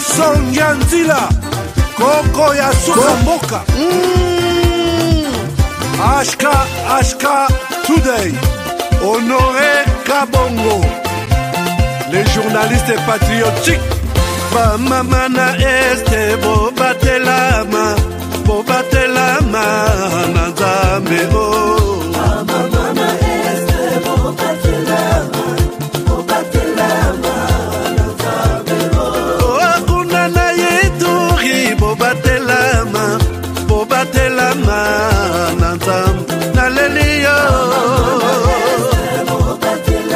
Sonja Nzila Koko ya Suka Mboka HK Today Honoré Kabongo les journalistes patriotiques Bamamana este Bobatelama Nanzambe Bamamana este Bobatelama Nanzambe Akuna na yeturi Bobatelama Nanzambe Naleliyo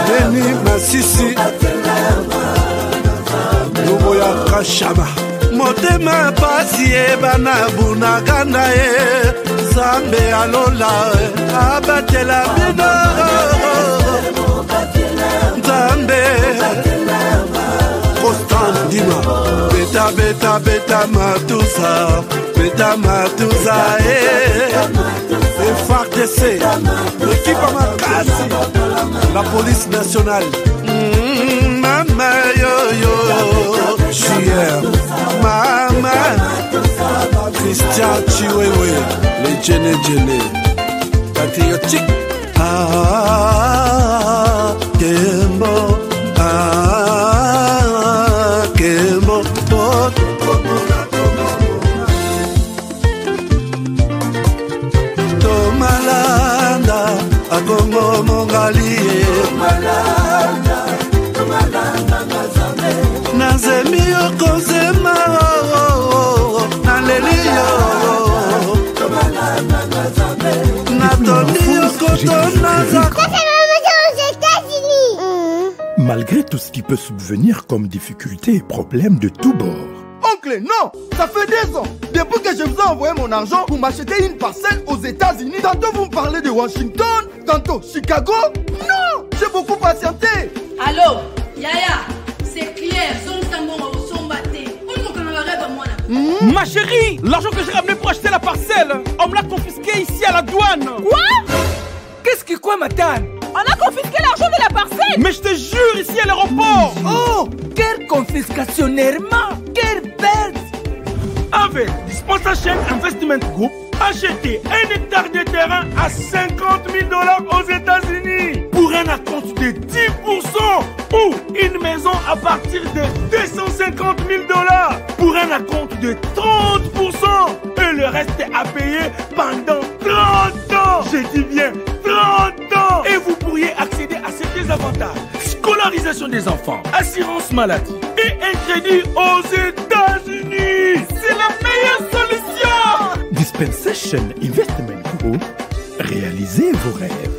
Deni Masisi Lubo ya Kashama Motema pasi bana bunagana Zambe alola abatela bino Zambe Constant Dima Beta matusa FARDC L'équipe à Makasi La police nationale Mama yo JR Mama Christian Chiwewe Les Djene Patriotique Kembo Kembo Tomalanda Agongo Mongali Nazemi okozema Naleliyo Natoni okotona. Malgré tout ce qui peut subvenir comme difficultés et problèmes de tous bords. Oncle, non! Ça fait 2 ans! Depuis que je vous ai envoyé mon argent pour m'acheter une parcelle aux États-Unis, tantôt vous me parlez de Washington, tantôt Chicago. Non! J'ai beaucoup patienté! Allô? Yaya, c'est clair, Ma chérie, l'argent que j'ai ramené pour acheter la parcelle, on me l'a confisqué ici à la douane. Quoi? Qu'est-ce que quoi, madame? On a confisqué l'argent de la parcelle. Mais je te jure, ici à l'aéroport. Oh, quelle confiscationnairement, quelle perte. Avec Dispensation Investment Group, achetez 1 hectare de terrain à 50 000 $ aux États-Unis pour un acompte de 10% ou une maison à partir de 250 000 $ pour un acompte de 30% et le reste à payer pendant 30 ans. Je dis bien 30 ans. Et vous pourriez accéder à ces désavantages: scolarisation des enfants, assurance maladie et un crédit aux États-Unis. C'est la meilleure solution. Dispensation Investment Group, réalisez vos rêves.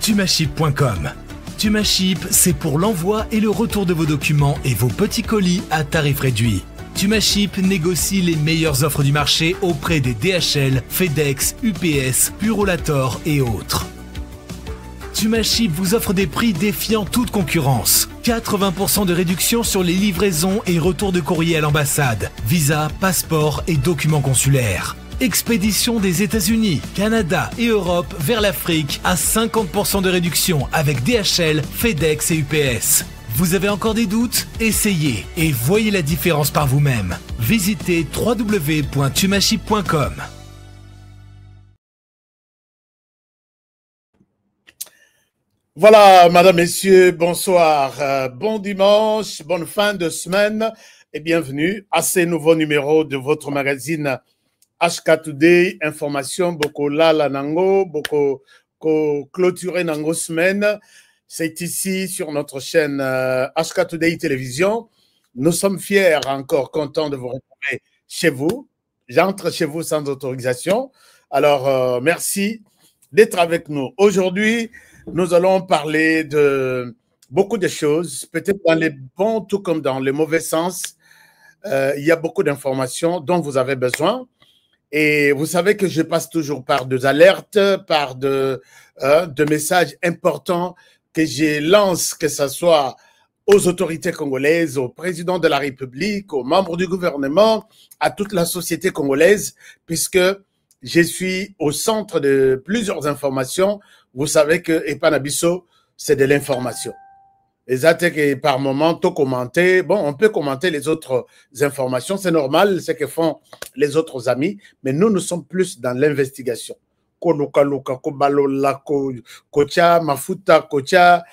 Tumaship.com. Tumaship, c'est pour l'envoi et le retour de vos documents et vos petits colis à tarif réduit. Tumaship négocie les meilleures offres du marché auprès des DHL, FedEx, UPS, Purolator et autres. Tumaship vous offre des prix défiant toute concurrence. 80% de réduction sur les livraisons et retours de courrier à l'ambassade, visa, passeport et documents consulaires. Expédition des États-Unis, Canada et Europe vers l'Afrique à 50% de réduction avec DHL, FedEx et UPS. Vous avez encore des doutes? Essayez et voyez la différence par vous-même. Visitez www.tumaship.com. Voilà, madame, messieurs, bonsoir, bon dimanche, bonne fin de semaine et bienvenue à ce nouveau numéro de votre magazine HK Today, information, beaucoup la nango, beaucoup clôturé nango semaine. C'est ici sur notre chaîne HK Today Télévision. Nous sommes fiers, encore contents de vous retrouver chez vous. J'entre chez vous sans autorisation. Alors, merci d'être avec nous. Aujourd'hui, nous allons parler de beaucoup de choses, peut-être dans les bons tout comme dans les mauvais sens. Il y a beaucoup d'informations dont vous avez besoin. Et vous savez que je passe toujours par des alertes, par de messages importants que je lance, que ce soit aux autorités congolaises, au président de la République, aux membres du gouvernement, à toute la société congolaise, puisque je suis au centre de plusieurs informations. Vous savez que Epanabiso, c'est de l'information. Exact que par moment, tout commenter. Bon, on peut commenter les autres informations, c'est normal, c'est que font les autres amis, mais nous sommes plus dans l'investigation. Koluka luka kobalola kocha mafuta kocha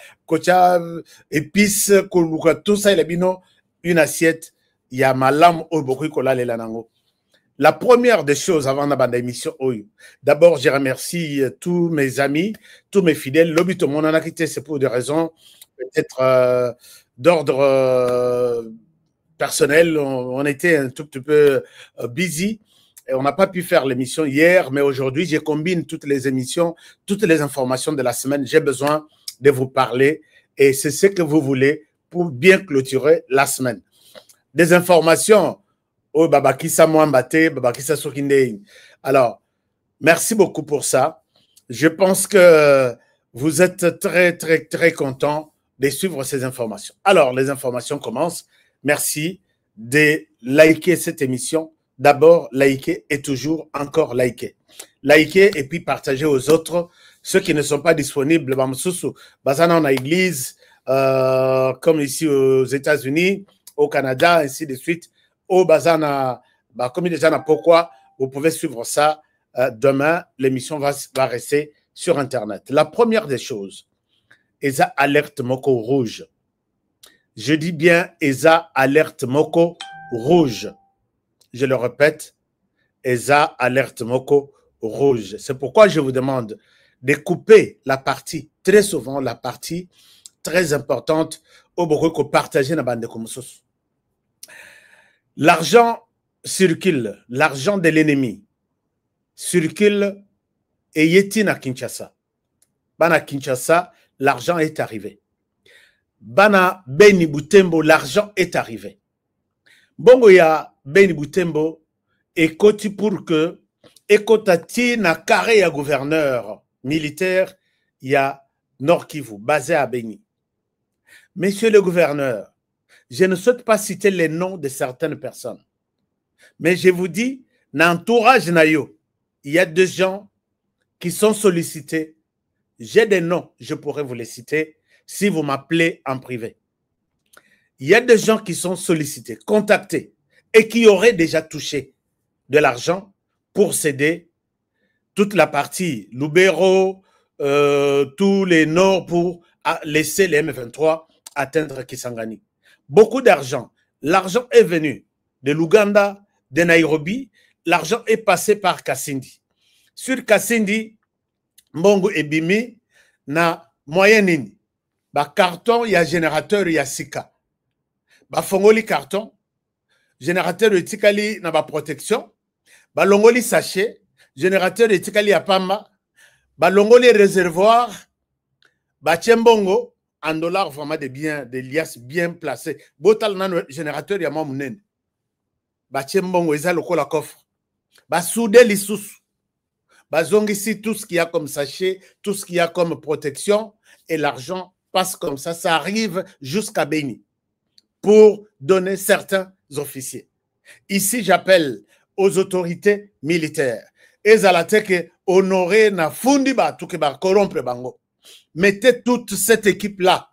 épices koluka tout ça il a bino une assiette il y a malam au beaucoup kola le lanango. La première des choses avant d'abandonner l'émission, d'abord, je remercie tous mes amis, tous mes fidèles. L'obito mon anakité, c'est pour des raisons peut-être d'ordre personnel. On était un tout petit peu busy et on n'a pas pu faire l'émission hier, mais aujourd'hui, je combine toutes les émissions, toutes les informations de la semaine. J'ai besoin de vous parler et c'est ce que vous voulez pour bien clôturer la semaine. Des informations. Oh, Babakisa Mwambate, Babakisa Sokinde. Alors, merci beaucoup pour ça. Je pense que vous êtes très, très, très contents de suivre ces informations. Alors, les informations commencent. Merci de liker cette émission. D'abord, liker et toujours encore liker. Liker et puis partager aux autres. Ceux qui ne sont pas disponibles, Bazana en église, comme ici aux États-Unis, au Canada, ainsi de suite. Au Bazana, comme déjà n'a pourquoi, vous pouvez suivre ça. Demain, l'émission va rester sur Internet. La première des choses, ESA alerte Moko rouge. Je dis bien ESA alerte Moko rouge. Je le répète, ESA alerte Moko rouge. C'est pourquoi je vous demande de couper la partie, très souvent la partie très importante, au beaucoup partager la bande de Komosos. L'argent circule, l'argent de l'ennemi circule et yétine à Kinshasa. Bana Kinshasa, l'argent est arrivé. Bana Beni Butembo, l'argent est arrivé. Bongo ya Beni Butembo, ekoti pour que, ekotati na carré ya gouverneur militaire, ya Nord Kivu, basé à Beni. Monsieur le gouverneur, je ne souhaite pas citer les noms de certaines personnes. Mais je vous dis, dans l'entourage Nayo, il y a des gens qui sont sollicités. J'ai des noms, je pourrais vous les citer si vous m'appelez en privé. Il y a des gens qui sont sollicités, contactés et qui auraient déjà touché de l'argent pour céder toute la partie Lubero, tous les Nords pour laisser les M23 atteindre Kisangani. Beaucoup d'argent. L'argent est venu de l'Ouganda, de Nairobi. L'argent est passé par Kassindi. Sur Kassindi, Mbongo et Bimi, na moyenne, ba carton, il y a générateur, il y a Sika. Ba fongoli carton, générateur etikali na ba protection. Ba longoli sachet, générateur etikali ya pamba. Ba longoli réservoir, ba tchembongo. En dollars, vraiment des biens, des liasses bien placés. Botal nan générateur ya mamounen. Ba tchembongo eza lokola coffre. Ba soudé lissous. Ba zongisi tout ce qu'il y a comme sachet, tout ce qu'il y a comme protection et l'argent passe comme ça arrive jusqu'à Beni pour donner certains officiers. Ici, j'appelle aux autorités militaires. Ezalate honorer na fundi ba tout ke ba corrompre bango. Mettez toute cette équipe-là,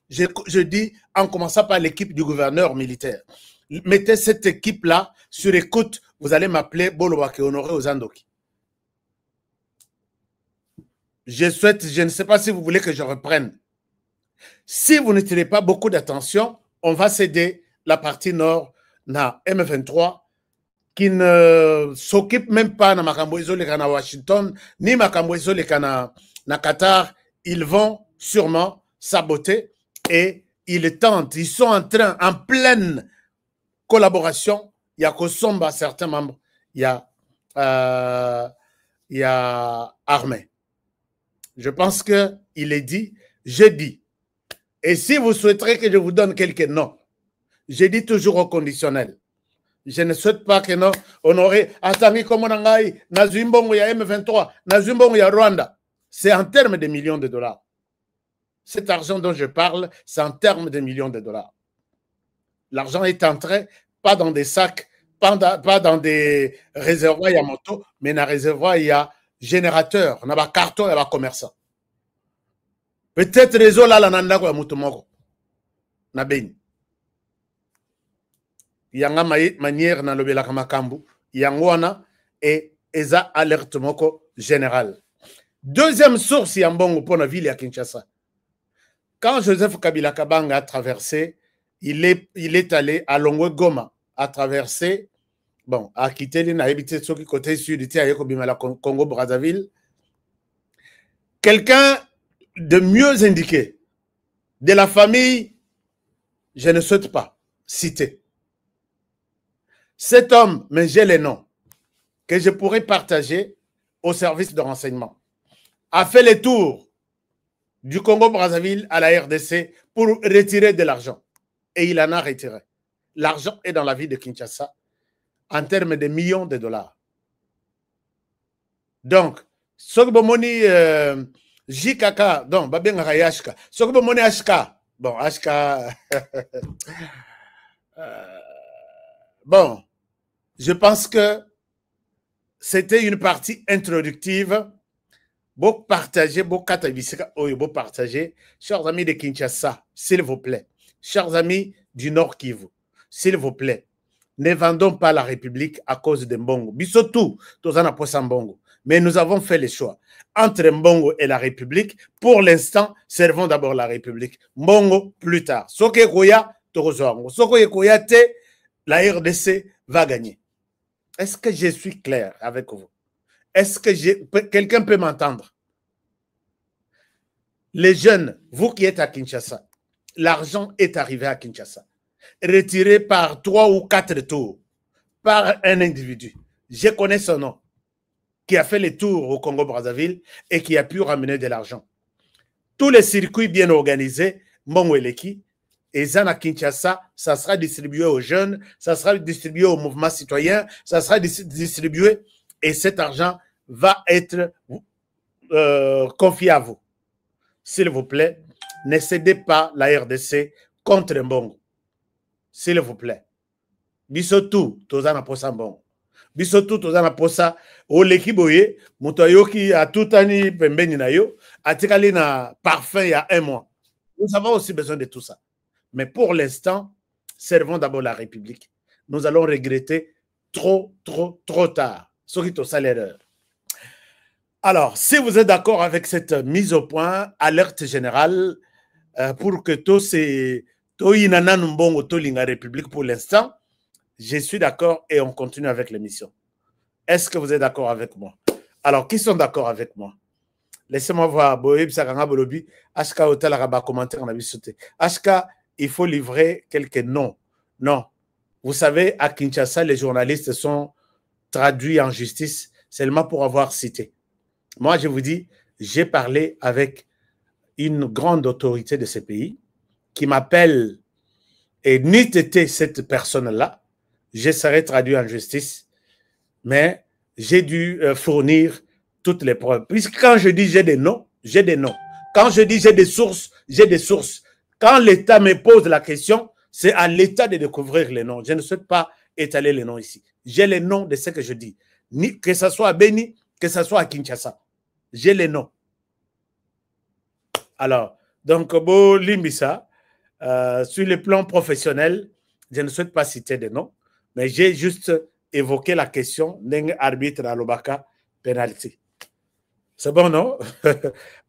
je dis en commençant par l'équipe du gouverneur militaire, mettez cette équipe-là sur écoute, vous allez m'appeler Bolowake Honoré aux Andoki. Je ne sais pas si vous voulez que je reprenne. Si vous ne tirez pas beaucoup d'attention, on va céder la partie nord na M23 qui ne s'occupe même pas de Makambo Isolé na Washington, ni Makambo Isolé na Qatar. Ils vont sûrement saboter et ils tentent, ils sont en train, en pleine collaboration. Il y a Kosomba, certains membres, il y a Armée. Je pense qu'il est dit, j'ai dit. Et si vous souhaiterez que je vous donne quelques noms, je dis toujours au conditionnel. Je ne souhaite pas que non, on aurait attendu comme on a eu, Nazumbongo, il y a M23, Nazumbongo, il y a Rwanda. C'est en termes de millions de dollars. Cet argent dont je parle, c'est en termes de millions de dollars. L'argent est entré, pas dans des sacs, pas dans des réservoirs, il y a moto, mais dans les réservoirs, il y a générateur, il y a carton, il y a commerçant. Peut-être réseau là, il y a moto. na Beni. Yanga manière na lobelaka makambu, yangwana et eza alerte moko général. Deuxième source yambongo pour la ville à Kinshasa. Quand Joseph Kabila Kabanga a traversé, il est allé à Longwe Goma, a traversé, bon, a quitté l'île, a habité sur le côté sud, il a été Congo-Brazzaville. Quelqu'un de mieux indiqué, de la famille, je ne souhaite pas citer. Cet homme, mais j'ai les noms, que je pourrais partager au service de renseignement, a fait le tour du Congo-Brazzaville à la RDC pour retirer de l'argent. Et il en a retiré. L'argent est dans la ville de Kinshasa en termes de millions de dollars. Donc, Sogbomoni JKK, donc, Babengara Yashka, Sogbomoni HK, bon, HK, bon, je pense que c'était une partie introductive. Beau partager, beau katabisika, beau partager. Chers amis de Kinshasa, s'il vous plaît. Chers amis du Nord Kivu, s'il vous plaît. Ne vendons pas la République à cause de Mbongo. Bissotou, tous en apposant Mbongo. Mais nous avons fait le choix. Entre Mbongo et la République, pour l'instant, servons d'abord la République. Mbongo, plus tard. Soke Koya, Torozongo. Soke Koya, la RDC va gagner. Est-ce que je suis clair avec vous? Est-ce que quelqu'un peut m'entendre? Les jeunes, vous qui êtes à Kinshasa, l'argent est arrivé à Kinshasa, retiré par 3 ou 4 tours, par un individu. Je connais son nom, qui a fait les tours au Congo-Brazzaville et qui a pu ramener de l'argent. Tous les circuits bien organisés, Mbongo Eleki, et Zana Kinshasa, ça sera distribué aux jeunes, ça sera distribué au mouvement citoyen, ça sera distribué et cet argent va être confié à vous. S'il vous plaît, ne cédez pas la RDC contre Mbongo. S'il vous plaît. Bisotou, tozana posa Mbongo. Bisotou, tozana posa oleki boye, mutoyoki a tutani pembeni na yo, atikali na parfum il y a 1 mois. Nous avons aussi besoin de tout ça. Mais pour l'instant, servons d'abord la République. Nous allons regretter trop tard. Ce qui est au salaire. Alors, si vous êtes d'accord avec cette mise au point, alerte générale, pour que tous ces la République pour l'instant, je suis d'accord et on continue avec l'émission. Est-ce que vous êtes d'accord avec moi? Alors, qui sont d'accord avec moi? Laissez-moi voir. Ashka, il faut livrer quelques noms. Non. Vous savez, à Kinshasa, les journalistes sont traduits en justice seulement pour avoir cité. Moi, je vous dis, j'ai parlé avec une grande autorité de ce pays qui m'appelle et n'eût été cette personne-là, je serais traduit en justice, mais j'ai dû fournir toutes les preuves. Puisque quand je dis j'ai des noms, j'ai des noms. Quand je dis j'ai des sources, j'ai des sources. Quand l'État me pose la question, c'est à l'État de découvrir les noms. Je ne souhaite pas étaler les noms ici. J'ai les noms de ce que je dis. Que ce soit à Beni, que ce soit à Kinshasa. J'ai les noms. Alors, donc, Bo Limbissa, sur le plan professionnel, je ne souhaite pas citer des noms, mais j'ai juste évoqué la question d'un arbitre à l'Obaka, penalty. C'est bon, non?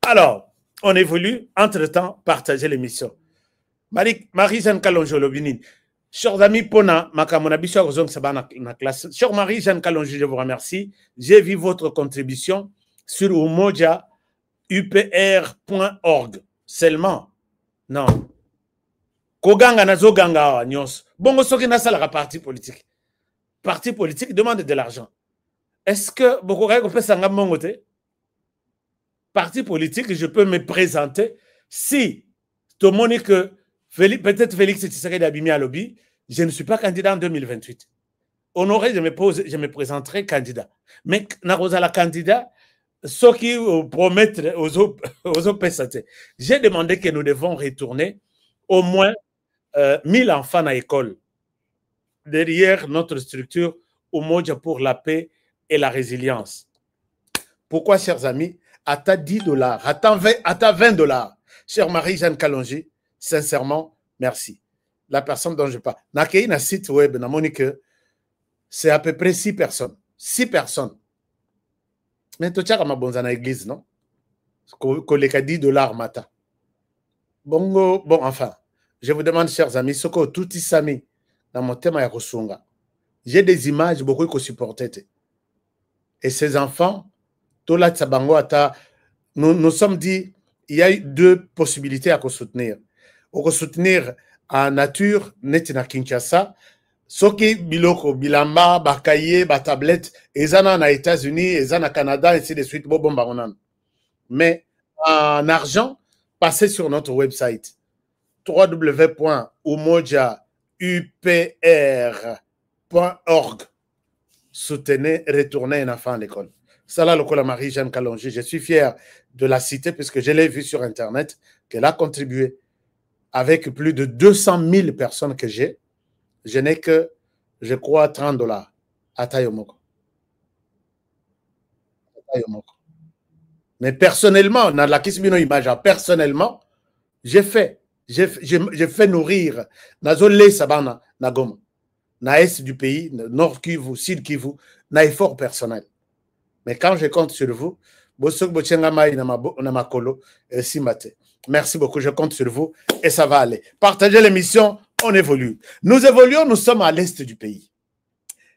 Alors, on évolue, entre-temps, partager l'émission. Marie-Jeanne Kalonjo-Lobinine. Chers amis, Pona, Chers Marie-Jeanne Kalonjo, je vous remercie. J'ai vu votre contribution sur umoja upr.org. Seulement, non. Koganga nazoganga nyos. Bongo soki nasala parti politique. Parti politique demande de l'argent. Est-ce que Bokoraï peut s'engager mon côté? Parti politique, je peux me présenter si tout le monde dit que peut-être Félix Tshisekedi Abimi à lobby, je ne suis pas candidat en 2028. Honoré, je me présenterai candidat. Mais la candidat, ce qui promettent aux autres, j'ai demandé que nous devons retourner au moins 1000 enfants à l'école derrière notre structure Umoja pour la paix et la résilience. Pourquoi, chers amis, à ta $10, à ta $20, chère Marie-Jeanne Kalonji, sincèrement, Merci. La personne dont je parle. Nakei na site web, na monique, c'est à peu près 6 personnes. 6 personnes. Mais tu as ma bonne dans l'église, non? Koleka $10 mata. Bon, enfin. Je vous demande, chers amis, ce que tout sami dans mon thème à Rosunga. J'ai des images beaucoup que supporter. Et ces enfants, tout là, nous sommes dit, il y a 2 possibilités à soutenir. On soutenir en nature, net na Kinshasa, soki biloko, bilamba, bakaye, tablette, ezana na États-Unis, ezana Canada, ainsi de suite, mais en argent, passez sur notre website www.umojaupr.org. Soutenez, retournez un enfant à l'école. Salah Lokola Marie-Jeanne Kalonji, je suis fier de la citer puisque je l'ai vu sur Internet, qu'elle a contribué avec plus de 200 000 personnes que j'ai. Je n'ai que, je crois, $30 à Tayomoko. Mais personnellement, dans la Kismino Image, personnellement, j'ai fait nourrir Nazolé Sabana Nagoma, na est du pays, nord Kivu, sud Kivu, na effort personnel. Mais quand je compte sur vous, merci beaucoup, je compte sur vous et ça va aller. Partagez l'émission, on évolue. Nous évoluons, nous sommes à l'est du pays.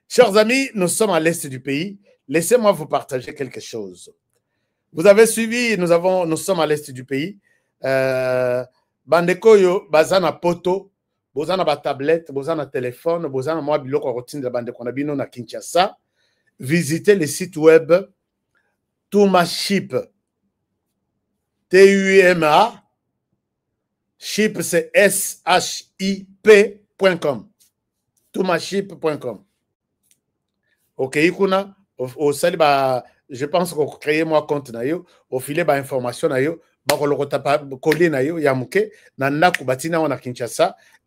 Chers amis, nous sommes à l'est du pays. Laissez-moi vous partager quelque chose. Vous avez suivi, nous sommes à l'est du pays. Bandekoyo, bazana poto, bozana ba tablette, bozana téléphone, bozana moi biloko routine de bandeko na bino na Kinshasa. Visitez le site web Tumaship. T-U-M-A. Ship c'est S-H-I-P.com. Tumaship.com. Ok, ikuna au saliba, je pense qu'on crée moi compte na yo, au filet ba information na yo.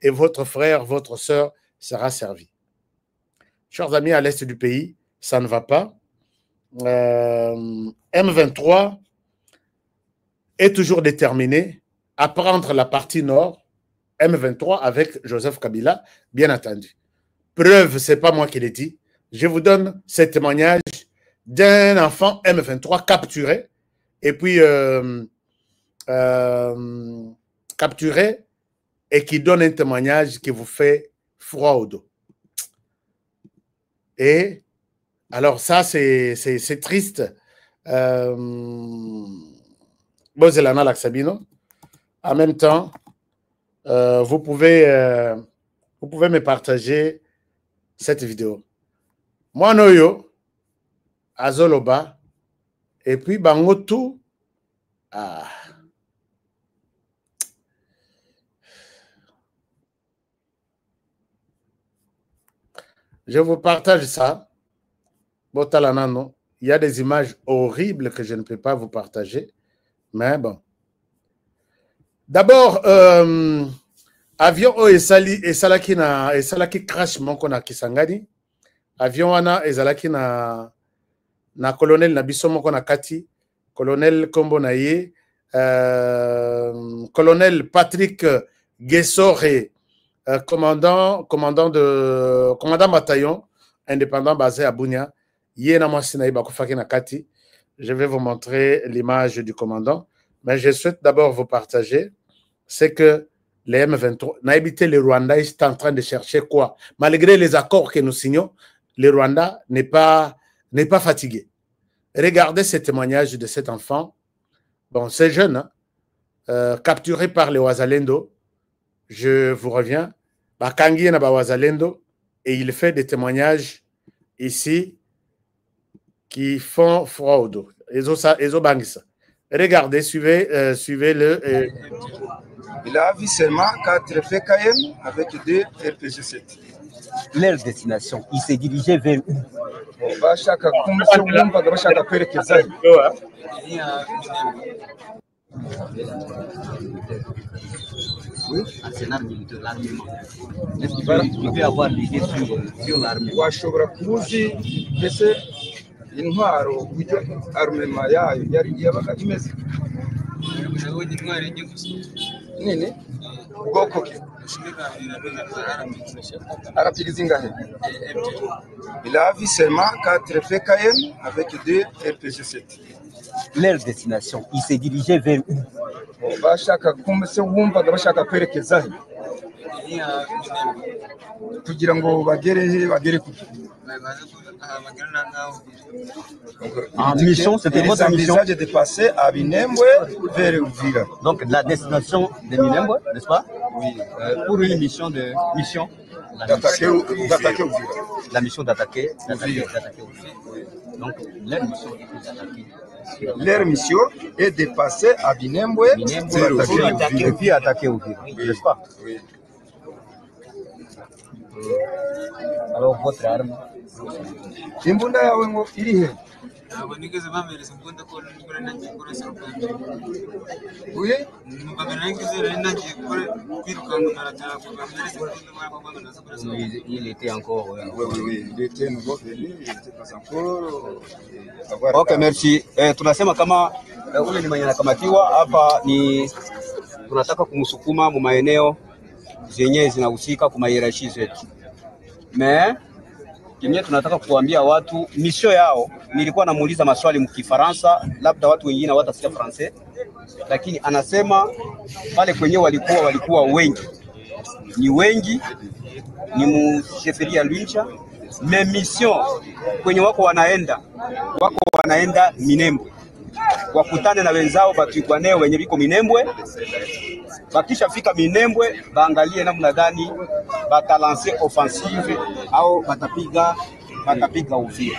Et votre frère, votre soeur sera servi. Chers amis, à l'est du pays, ça ne va pas. M23 est toujours déterminé à prendre la partie nord, M23 avec Joseph Kabila, bien entendu. Preuve, ce n'est pas moi qui l'ai dit. Je vous donne ce témoignage d'un enfant M23 capturé et puis capturé et qui donne un témoignage qui vous fait froid au dos. Et alors ça, c'est triste. Bozelana Laksabino. En même temps, vous pouvez me partager cette vidéo. Moi, Noyo, Azoloba, et puis Bangotu. Ah. Je vous partage ça. Botalanano. Il y a des images horribles que je ne peux pas vous partager. Mais bon. D'abord, avion esalaki crash moko na Kisangani. Avion wana ezalaki na colonel na biso moko na kati. Colonel Kombo Naye, colonel Patrick Guessoré, commandant bataillon indépendant basé à Bunia. Je vais vous montrer l'image du commandant, mais je souhaite d'abord vous partager ce que les M23, naïbité le Rwanda est en train de chercher quoi? Malgré les accords que nous signons, le Rwanda n'est pas fatigué. Regardez ce témoignage de cet enfant. Bon, c'est jeune, hein? Capturé par les Wazalendo. Je vous reviens. Bakangi na ba Wazalendo. Et il fait des témoignages ici qui font froid au dos. Regardez, suivez-le. Il a vu seulement 4 FKM avec 2 RPG-7. Leur destination, il s'est dirigé vers où? Oui. Est-ce qu'il peut avoir l'idée sur l'armée? Intwaro uburyo armema yayo yari yabaga imeze nini bwoko ki RPX zingahe? Il a vu seulement 4 PKM avec 2 RPG-7. Leur destination, il s'est dirigé vers où? Bashaka kumse wumva bashaka kwerekeza he kugira ngo bagere ku en mission, c'était votre mission de passer à Minembwe vers Uvira. Donc la destination de Minembwe, n'est-ce pas? Oui. Pour une mission d'attaquer Uvira. La mission d'attaquer Uvira. Donc leur mission est d'attaquer. Leur mission est de passer à Minembwe pour attaquer et puis attaquer Uvira, n'est-ce pas? Oui. Alors votre arme? Imbunda yawe ngo iri he? Oui. Il était encore. Oui. Il était nouveau venu, il était pas encore. Okay, merci. Tunasema kama ule ni mwenye anakamatiwa hapa, ni tunataka kumsukuma mu maeneo zenye zinahusika kwa hierarchie zetu. Mais kimya tunataka kuambia watu mission yao. Nilikuwa namuuliza maswali mkifaransa, labda watu wengine watasikia francais, lakini anasema pale kwenye walikuwa wengi. Ni wengi, ni mu sheferia Luincha, mais mission kwenye wako wanaenda Minembwe. Wakutane na wenzao batwikwaneo wenye biko Minembwe. Bakisha fika Minembwe, baangalie namna gani batalancer offensive au batapiga Uvira.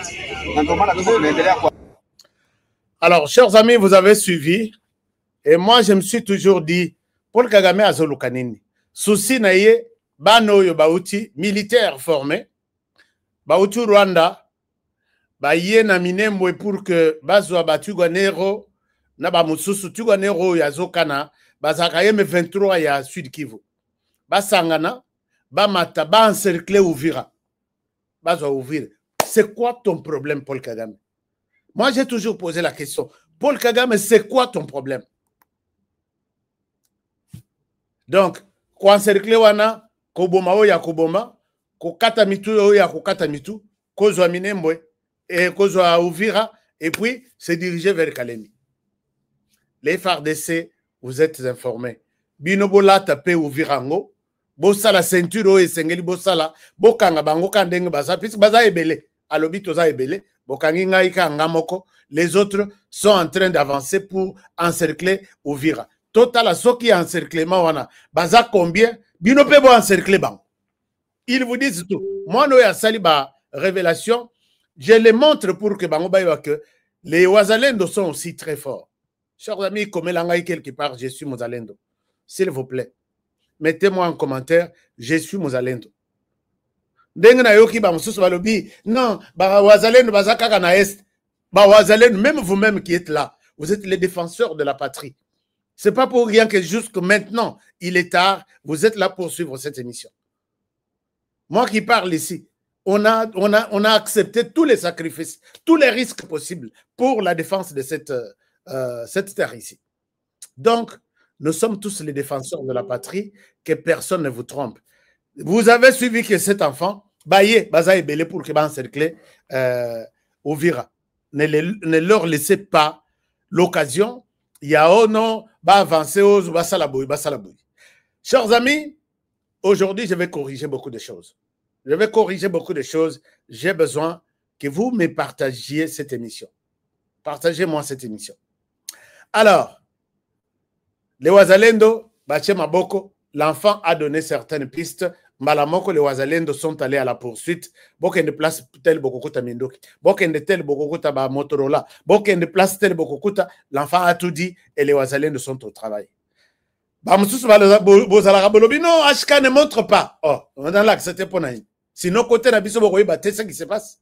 Alors, chers amis, vous avez suivi. Et moi, je me suis toujours dit, Paul Kagame azolukanini. Souci naye, banoyo bauti, militaire formé, bauti Rwanda, baye na Minembwe pour que bazwa batugwanero, na bamususu tugwanero ya zokana, bazakaye me 23 ya Sud Kivu. Basangana, bamata, ba encercler Uvira. Bazwa Uvira. C'est quoi ton problème, Paul Kagame? Moi, j'ai toujours posé la question. Paul Kagame, c'est quoi ton problème? Donc, ko encercler wana, ko boma o ya ko boma, ko kata mitu o ya ko kata mitu, ko zwa Minembwe, et ko zwa Uvira, et puis se diriger vers Kalemi. Les FARDC, vous êtes informés. Binobola tape Uvirango, bossa la ceinture et sengeli bossala, bokanga bango kandeng baza, puisque baza ebele, alobito za ebele, bokangi ngaika ngamoko, les autres sont en train d'avancer pour encercler Uvira. Total à ceux qui encerclement wana, baza combien, binope bo encercler bango. Ils vous disent tout. Moi, no ya saliba révélation, je les montre pour que bango baïwa que les Wazalendo sont aussi très forts. Chers amis, comme l'angaï quelque part, je suis Mozalendo. S'il vous plaît, mettez-moi en commentaire, je suis Mozalendo. Non, Wazalendo, Bazakaka na Est. Wazalendo, même vous-même qui êtes là, vous êtes les défenseurs de la patrie. Ce n'est pas pour rien que jusque maintenant, il est tard, vous êtes là pour suivre cette émission. Moi qui parle ici, on a accepté tous les sacrifices, tous les risques possibles pour la défense de cette terre ici. Donc, nous sommes tous les défenseurs de la patrie, que personne ne vous trompe. Vous avez suivi que cet enfant, Baye, Baza Ebele pour qu'il encercle Uvira. Ne leur laissez pas l'occasion. Il y a un non, va avancer aux Basalaboui. Chers amis, aujourd'hui, je vais corriger beaucoup de choses. J'ai besoin que vous me partagiez cette émission. Partagez-moi cette émission. Alors, les Wazalendo, Bache Maboko, l'enfant a donné certaines pistes. Malamoko, les Wazalendo sont allés à la poursuite. Boken de place tel Bokokuta Mindoki. Boken de tel Bokokuta ba Motorola. Boken de place tel Bokokuta. L'enfant a tout dit et les Wazalendo sont au travail. Bamoussous Bozalabolobi, non, HK ne montre pas. Oh, on a là que c'était pour naïm. Sinon, côté Nabiso Bokoye, c'est ce qui se passe.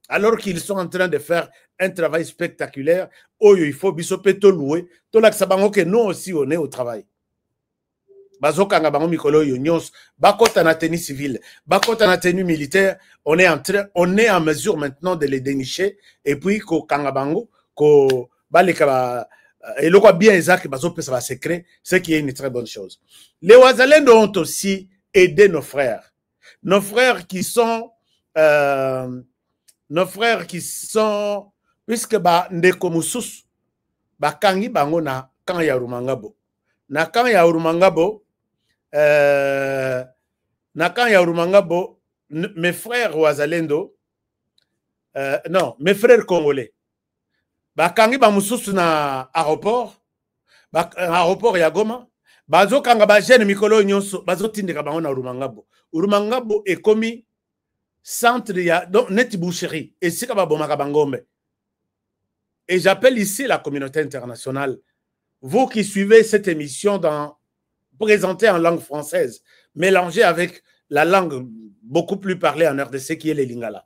Alors qu'ils sont en train de faire un travail spectaculaire, oh, il faut bisoper tout louer. Tout là que nous aussi, on est au travail. Bazokanga bango mikolo yo nyos, bakota na tenue civile, bakota na tenue militaire, on est en mesure maintenant de les dénicher et puis ko kanga bango, ko baleka et le quoi bien Isaac bazo ça va secret, ce qui est une très bonne chose. Les Wazalendo ont aussi aidé nos frères puisque ba ndeko mususu ba kangi bango na kan ya Rumangabo mes frères Wazalendo non mes frères congolais bakangi ba mususu na aéroport ya Goma bazo kanga ba jeune mikolo nyonso bazo tindika bango na Rumangabo ekomi centre ya donc net boucherie et sika ba bomaka bangombe. Et j'appelle ici la communauté internationale, vous qui suivez cette émission présentée en langue française, mélangée avec la langue beaucoup plus parlée en RDC qui est le Lingala.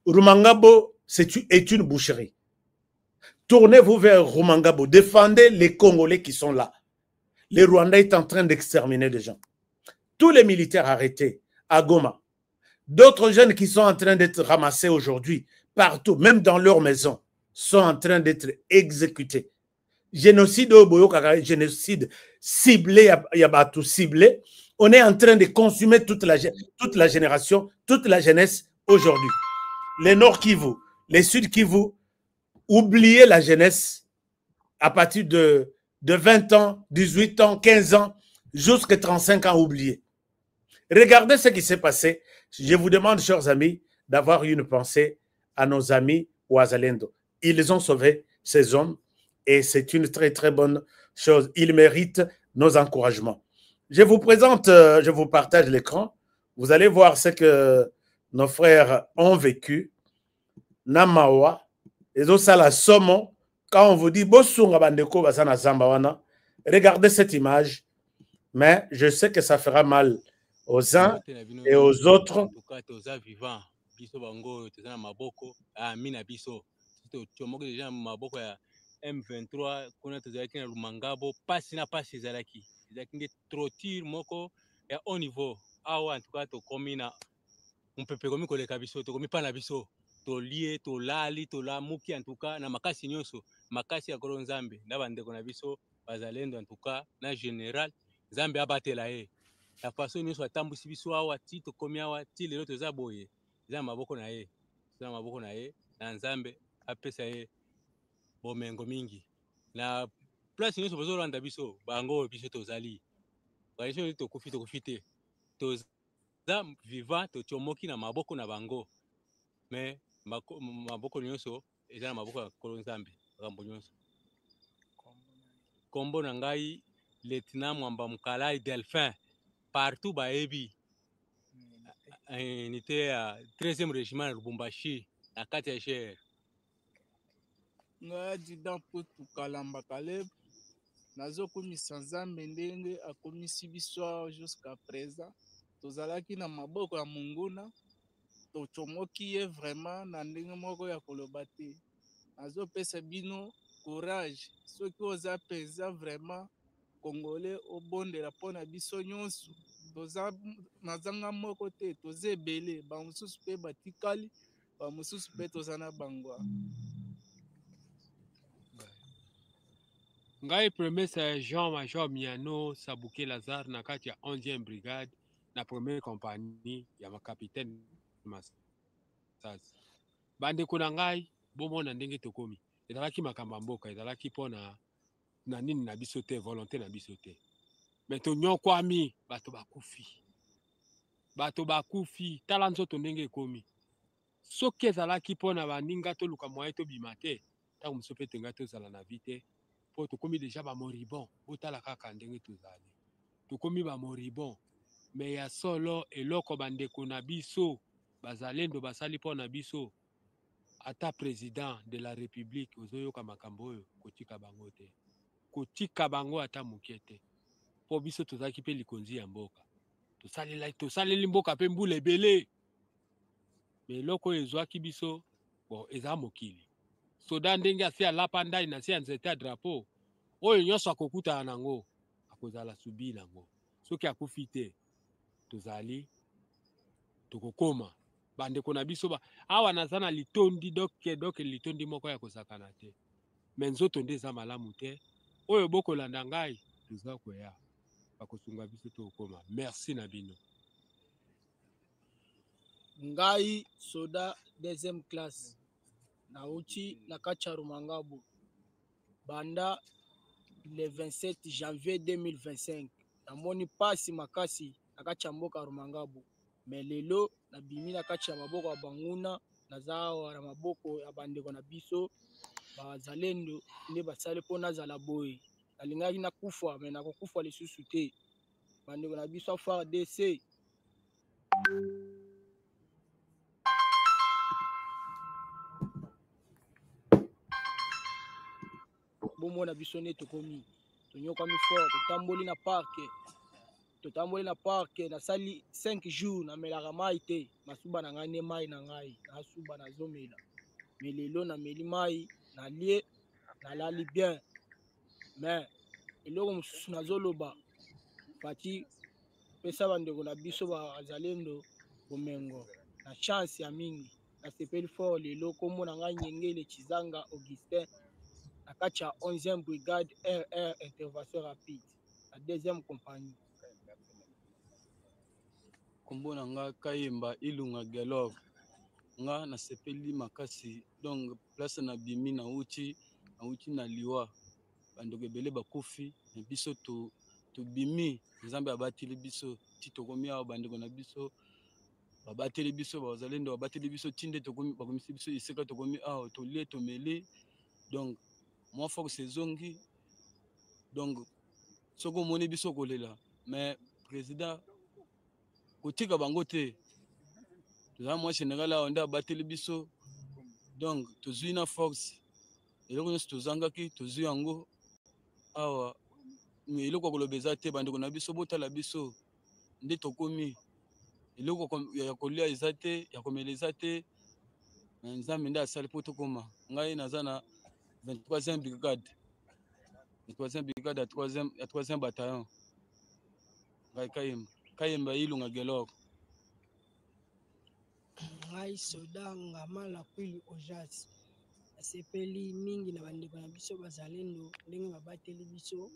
Rumangabo est une boucherie. Tournez-vous vers Rumangabo, défendez les Congolais qui sont là. Les Rwandais sont en train d'exterminer des gens. Tous les militaires arrêtés à Goma, d'autres jeunes qui sont en train d'être ramassés aujourd'hui, partout, même dans leur maison, sont en train d'être exécutés. Génocide génocide ciblé, Yabatou ciblé. On est en train de consumer toute la génération, toute la jeunesse aujourd'hui. Les Nord Kivu, les Sud Kivu, oubliez la jeunesse à partir de 20 ans, 18 ans, 15 ans, jusqu'à 35 ans oubliés. Regardez ce qui s'est passé. Je vous demande, chers amis, d'avoir une pensée à nos amis Wazalendo. Ils ont sauvé ces hommes et c'est une très très bonne chose. Ils méritent nos encouragements. Je vous présente, je vous partage l'écran. Vous allez voir ce que nos frères ont vécu. Namawa, et aussi la Somo, quand on vous dit regardez cette image, mais je sais que ça fera mal aux uns et aux autres. M23 kuna tozalaki na Rumangabo pasi na pasi ezalaki trottir moko ya haut niveau awa en tout cas tokomi na mpepe komi koleka biso tokomi pa na biso tolie tolali tolamuki en tout cas na makasi nyonso makasi ya kolo Nzambe na bandeko na biso Bazalendo en tout cas na général Nzambe abatela ye la façon nyonso atambusi biso awa ti tokomi awa ti lelo toza boye za maboko na ye na Nzambe apesa ye bomengo mingi na place nyonso bazolanda biso bango biso tozali baisho tokufi te toza vivant tochomoki na maboko na bango mais maboko nyonso eza na maboko ya kolo Nzambe rambo nyonso kombo na ngai lieutenant Mwamba Mukalai Delphin partout baebi unité ya 13e régiment ya Lubumbashi na kati ya GR nga adjudant Putu Kalamba Caleb nazokomisa Nzambe ndenge akomisi biso jusqu'à présent tozalaki na maboko ya monguna tochomoki ye vraiment na ndenge moko ya koloba te nazopesa bino courage soki oza penza vraiment congolais obondela mpona biso nyonso toza na zanga moko te toza ebele bamosusu mpe batikali bamosusu mpe toza na bangwa. Ngai premier sergent major Miano Sabuke Lazare na kati ya 11e brigade na première compagnie ya makapitaine Masazi. Bandeko na ngai bomona ndenge tokomi ezalaki makamba mboka ezalaki mpona na nini na biso te volonté na biso te mais tonyokwami bato bakufi tala nzoto ndenge ekomi soki ezalaki mpona baninga toluka moye tobima te ntango mosusu mpe tenga tozala na vi te po tokomi deja bamoribon botala kaka ndenge tozali tokomi bamoribon mais ya solo eloko bandeko na biso Bazalendo basali mpona biso ata président de la république ozoyoka makambo oyo kotika bango te kotika bango ata moke te po biso tozalaki mpe likonzi ya mboka tosaleli mboka mpe mbula ebele mais eloko oyo ezwaki biso bon eza mokili soda ndenge asi alapa ndai na si ya nzete ya drapeau oyo nyonso akokutana nango akozala subi nango soki akufi te tozali tokokoma bandeko na biso awa naza na litondi donc litondi moko ya kosakana te me nzoto nde eza malamu te oyo bokolanda ngai toza koya bakosunga biso tokoma. Merci na bino. Ngai soda deuxième classe nauti na kati ya Rumangabo banda le 27 janvier 2025 namoni pasi makasi na kati ya mboka Rumangabo me lelo nabimi na kati ya maboko ya banguna naza awa na maboko ya bandeko na biso bazalendo nde basali mpo nazala boye nalingaki nakufa me nakokufa lisusu te bandeko na biso FARDC. Bomona biso ne tokomi tonyokwami fort totamboli na parke nasali 5 jours namelaka mai te masuba na ngai ne mai na ngai nasuba nazomela me lelo nameli mai nalie nalali bien me eloko mosusu nazoloba pati pesa bandeko na biso bazalendo bomengo na chance ya mingi nasepeli fort lelo kombo na ngai Nyengele Chizanga Augustin na kati ya 11e brigade RR intervention rapide la 2e compagnie. Kombo na nga Kayemba Ilunga Gelov nga nasepeli makasi donc place na bimi na uti na liwa bandeko ebele bakufi na biso to bimi nzambe abateli biso ti tokomi awa bandeko na biso babateli biso bazalendo babateli biso tinde tokomi bakomisi biso iseka tokomi awa tolie tomeli donc moi force ezongi donc soko moni biso kolela mais président kotika bango te toza mwa général awa nde abateli biso donc tozwi na force eloko nyonso tozangaki tozwi yango awa eloko koloba eza te bandeko na biso botala biso nde tokomi eloko ya kolia eza te ya komela eza te nzambe nde asali mpo tokoma ngai naza na 23e brigade ya 3e bataillon ngai Kayemba Ilunga Gelok. Ngai soda ngamala kwili ojas asepeli mingi na bandeko na biso bazalendo ndenge babateli biso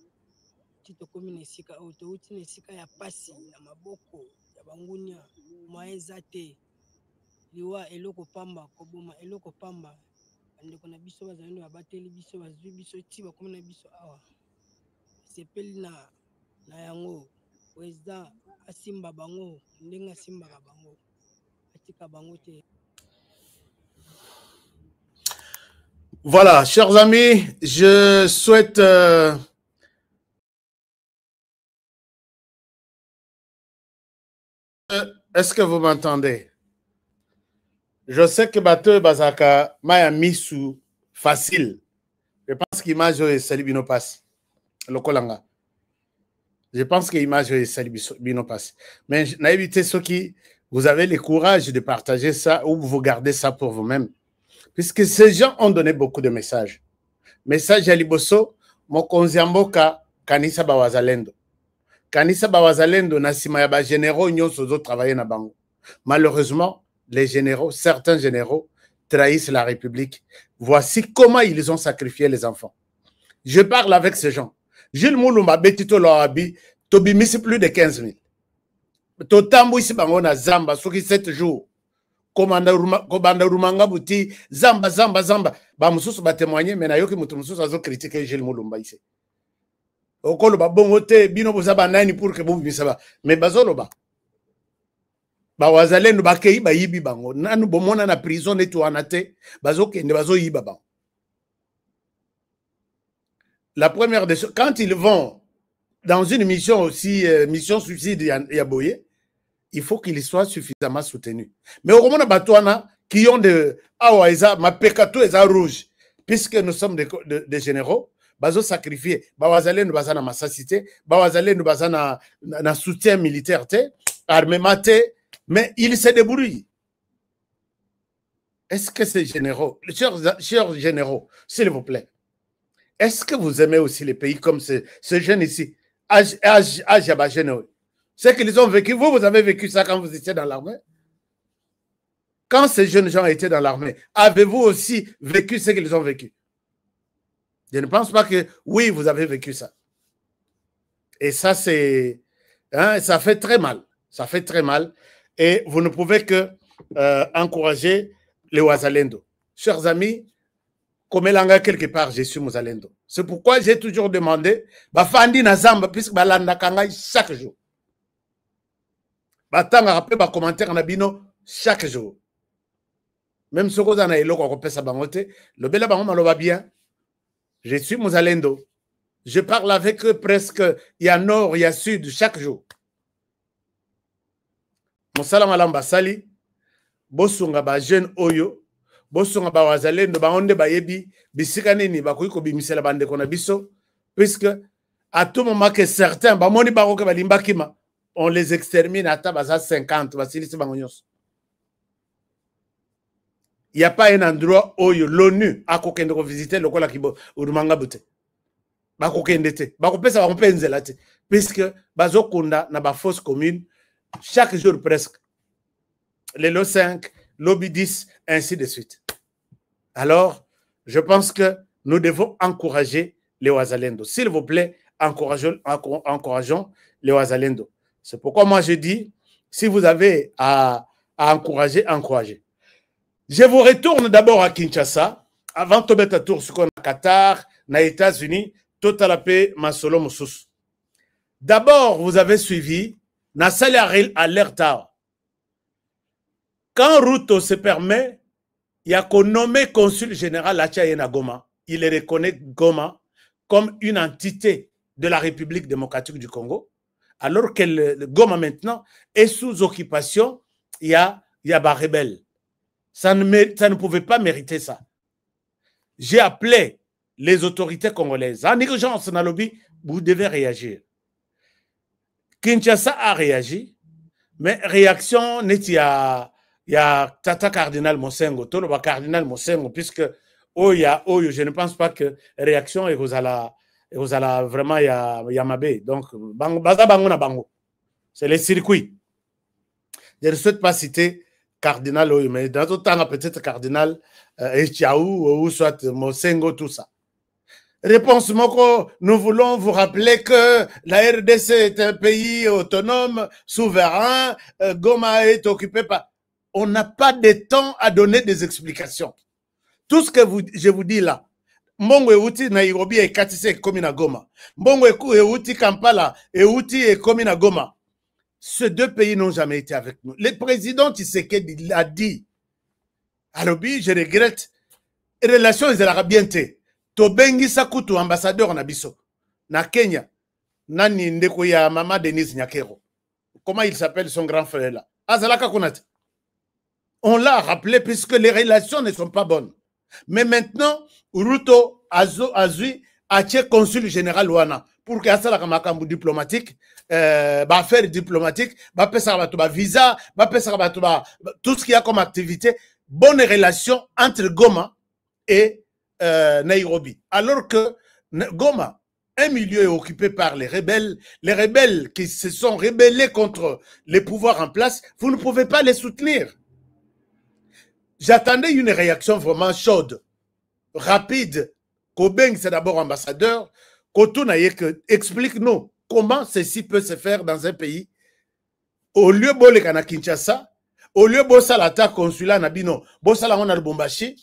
ti tokomi na esika oyo touti na esika ya pasi na maboko ya bangunia mwa eza te liwa eloko pamba koboma eloko pamba bandeko na biso bazalendo babateli biso bazwi biso ti bakomi na biso awa asepeli na yango président asimba bango ndenge asimbaka bango atika bango te. Voilà, chers amis, je souhaite est-ce que vous m'entendez? Je sais que Bateau Bazaka m'a mis sous facile. Je pense qu'image est Salibino passe. Le Kolanga. Je pense que l'image est Salibino passe. Mais évité ceux qui, vous avez le courage de partager ça ou vous gardez ça pour vous-même. Puisque ces gens ont donné beaucoup de messages. Message à Liboso, Mokonziamboka, Kanisa Bawazalendo. Kanisa Bawazalendo, Nassima Yaba généraux, Nyon Sozo travailler na bango. Malheureusement, les généraux, certains généraux, trahissent la République. Voici comment ils ont sacrifié les enfants. Je parle avec ces gens. Jules Mouloumba, Betito Loabi, Tobimi, c'est plus de 15 000. Totambo ici, Bangona Zamba, sur 7 jours. Komanda Rumanga Bouti, Zamba. Bamusus va témoigner, mais Nayoki Mutumusus a critiqué Jules Mouloumba ici. Okolo ba bongote, bino bozaba nani pour que vous bisaba. Mais bazoloba. Bawazalendo bakei ba yibi bango. Nanu bomona na prison netu anate, bazoke ne bazo yiba bango. La première des choses, quand ils vont dans une mission aussi, mission suicide Yaboye, il faut qu'ils soient suffisamment soutenus. Mais au moment Batouana, qui ont de Awaïza, ma pécato est rouge, puisque nous sommes des généraux, bazo sacrifié, Bawazale nous basana massacité, Bawazale nous basana na soutien militaire, armement, mais ils se débrouillent. Est-ce que ces généraux, chers généraux, s'il vous plaît, est-ce que vous aimez aussi les pays comme ce jeune ici, Ajabagénéo? C'est qu'ils ont vécu, vous avez vécu ça quand vous étiez dans l'armée? Quand ces jeunes gens étaient dans l'armée, avez-vous aussi vécu ce qu'ils ont vécu? Je ne pense pas que, oui, vous avez vécu ça. Et ça, c'est... Hein, ça fait très mal. Ça fait très mal. Et vous ne pouvez que encourager les Wazalendo. Chers amis, comme Elanga quelque part, je suis Mozalendo. C'est pourquoi j'ai toujours demandé, Bafandi Nazamba, puisque Balanda Kangai chaque jour. Batanga rappelé ba commentaire Nabino chaque jour. Même ce qu'on a élo qu'on peut s'abangoter, le bel abangoma le va bien. Je suis Mozalendo. Je parle avec eux presque, il y a nord, il y a sud, chaque jour. Mosala malamba sali, bosunga ba jeune oyo, bosunga ba wazalendo ba onde ba yebi, bisika nini ba kuiko bimisela bande kona biso, puisque à tout moment que certains, ba moni ba roke ba limbakima, on les extermine à tabaza 50, ba silisi bangonyos. Il n'y a pas un endroit où l'ONU a kokende ko visiter le kola kibo urumanga bute. Ba kokende te, ba kopesa ba kompenzela te, puisque bazokunda na ba fosse commune chaque jour presque. Les lots 5, lobby 10, ainsi de suite. Alors, je pense que nous devons encourager les Wazalendo. S'il vous plaît, encourageons les Wazalendo. C'est pourquoi moi je dis, si vous avez à encourager, encouragez. Je vous retourne d'abord à Kinshasa, avant de mettre à tour sur le Qatar, aux États-Unis, tout à la paix, Masolo Moussous. D'abord, vous avez suivi Nassali Alerta. Quand Ruto se permet, il y a qu'on nommé consul général à Tchaïna Goma. Il reconnaît Goma comme une entité de la République démocratique du Congo, alors que le Goma maintenant est sous occupation, il y a des rebelles. Ça ne pouvait pas mériter ça. J'ai appelé les autorités congolaises. En urgence, dans le lobby, vous devez réagir. Kinshasa a réagi, mais réaction n'est il y a Tata Cardinal Mosengo, tout le Cardinal Mosengo, puisque je ne pense pas que réaction et vous allez vraiment y a mabé. Donc, c'est le circuit. Je ne souhaite pas citer Cardinal Oyo, mais dans d'autres temps, peut-être Cardinal Echiaou ou soit Mosengo, tout ça. Réponse Moko, nous voulons vous rappeler que la RDC est un pays autonome, souverain, Goma est occupé par... On n'a pas de temps à donner des explications. Tout ce que je vous dis là, Mbongo Euti Nairobi et Katise est comme Goma. Mbongo Euti Kampala et Euti est comme Goma. Ces deux pays n'ont jamais été avec nous. Le président Tshisekedi l'a dit. Alors, je regrette. Les relations, ils ont bien été. Tobengi Sakutu, ambassadeur na biso. Na Kenya. Nani ndeko ya Mama Denise Nyakero. Comment il s'appelle son grand frère là? Azalaka Konate. On l'a rappelé puisque les relations ne sont pas bonnes. Mais maintenant, Ruto Azui a été consul général Wana pour qu'il y ait un diplomatique, affaire diplomatique, visa, tout ce qu'il y a comme activité, bonne relation entre Goma et Nairobi. Alors que Goma, un milieu est occupé par les rebelles qui se sont rebellés contre les pouvoirs en place, vous ne pouvez pas les soutenir. J'attendais une réaction vraiment chaude, rapide. Kobeng, c'est d'abord ambassadeur. Kotunaye, explique-nous comment ceci peut se faire dans un pays. Au lieu de na Kinshasa, au lieu de Salata consulat Nabino, Bosala on a Lubumbashi,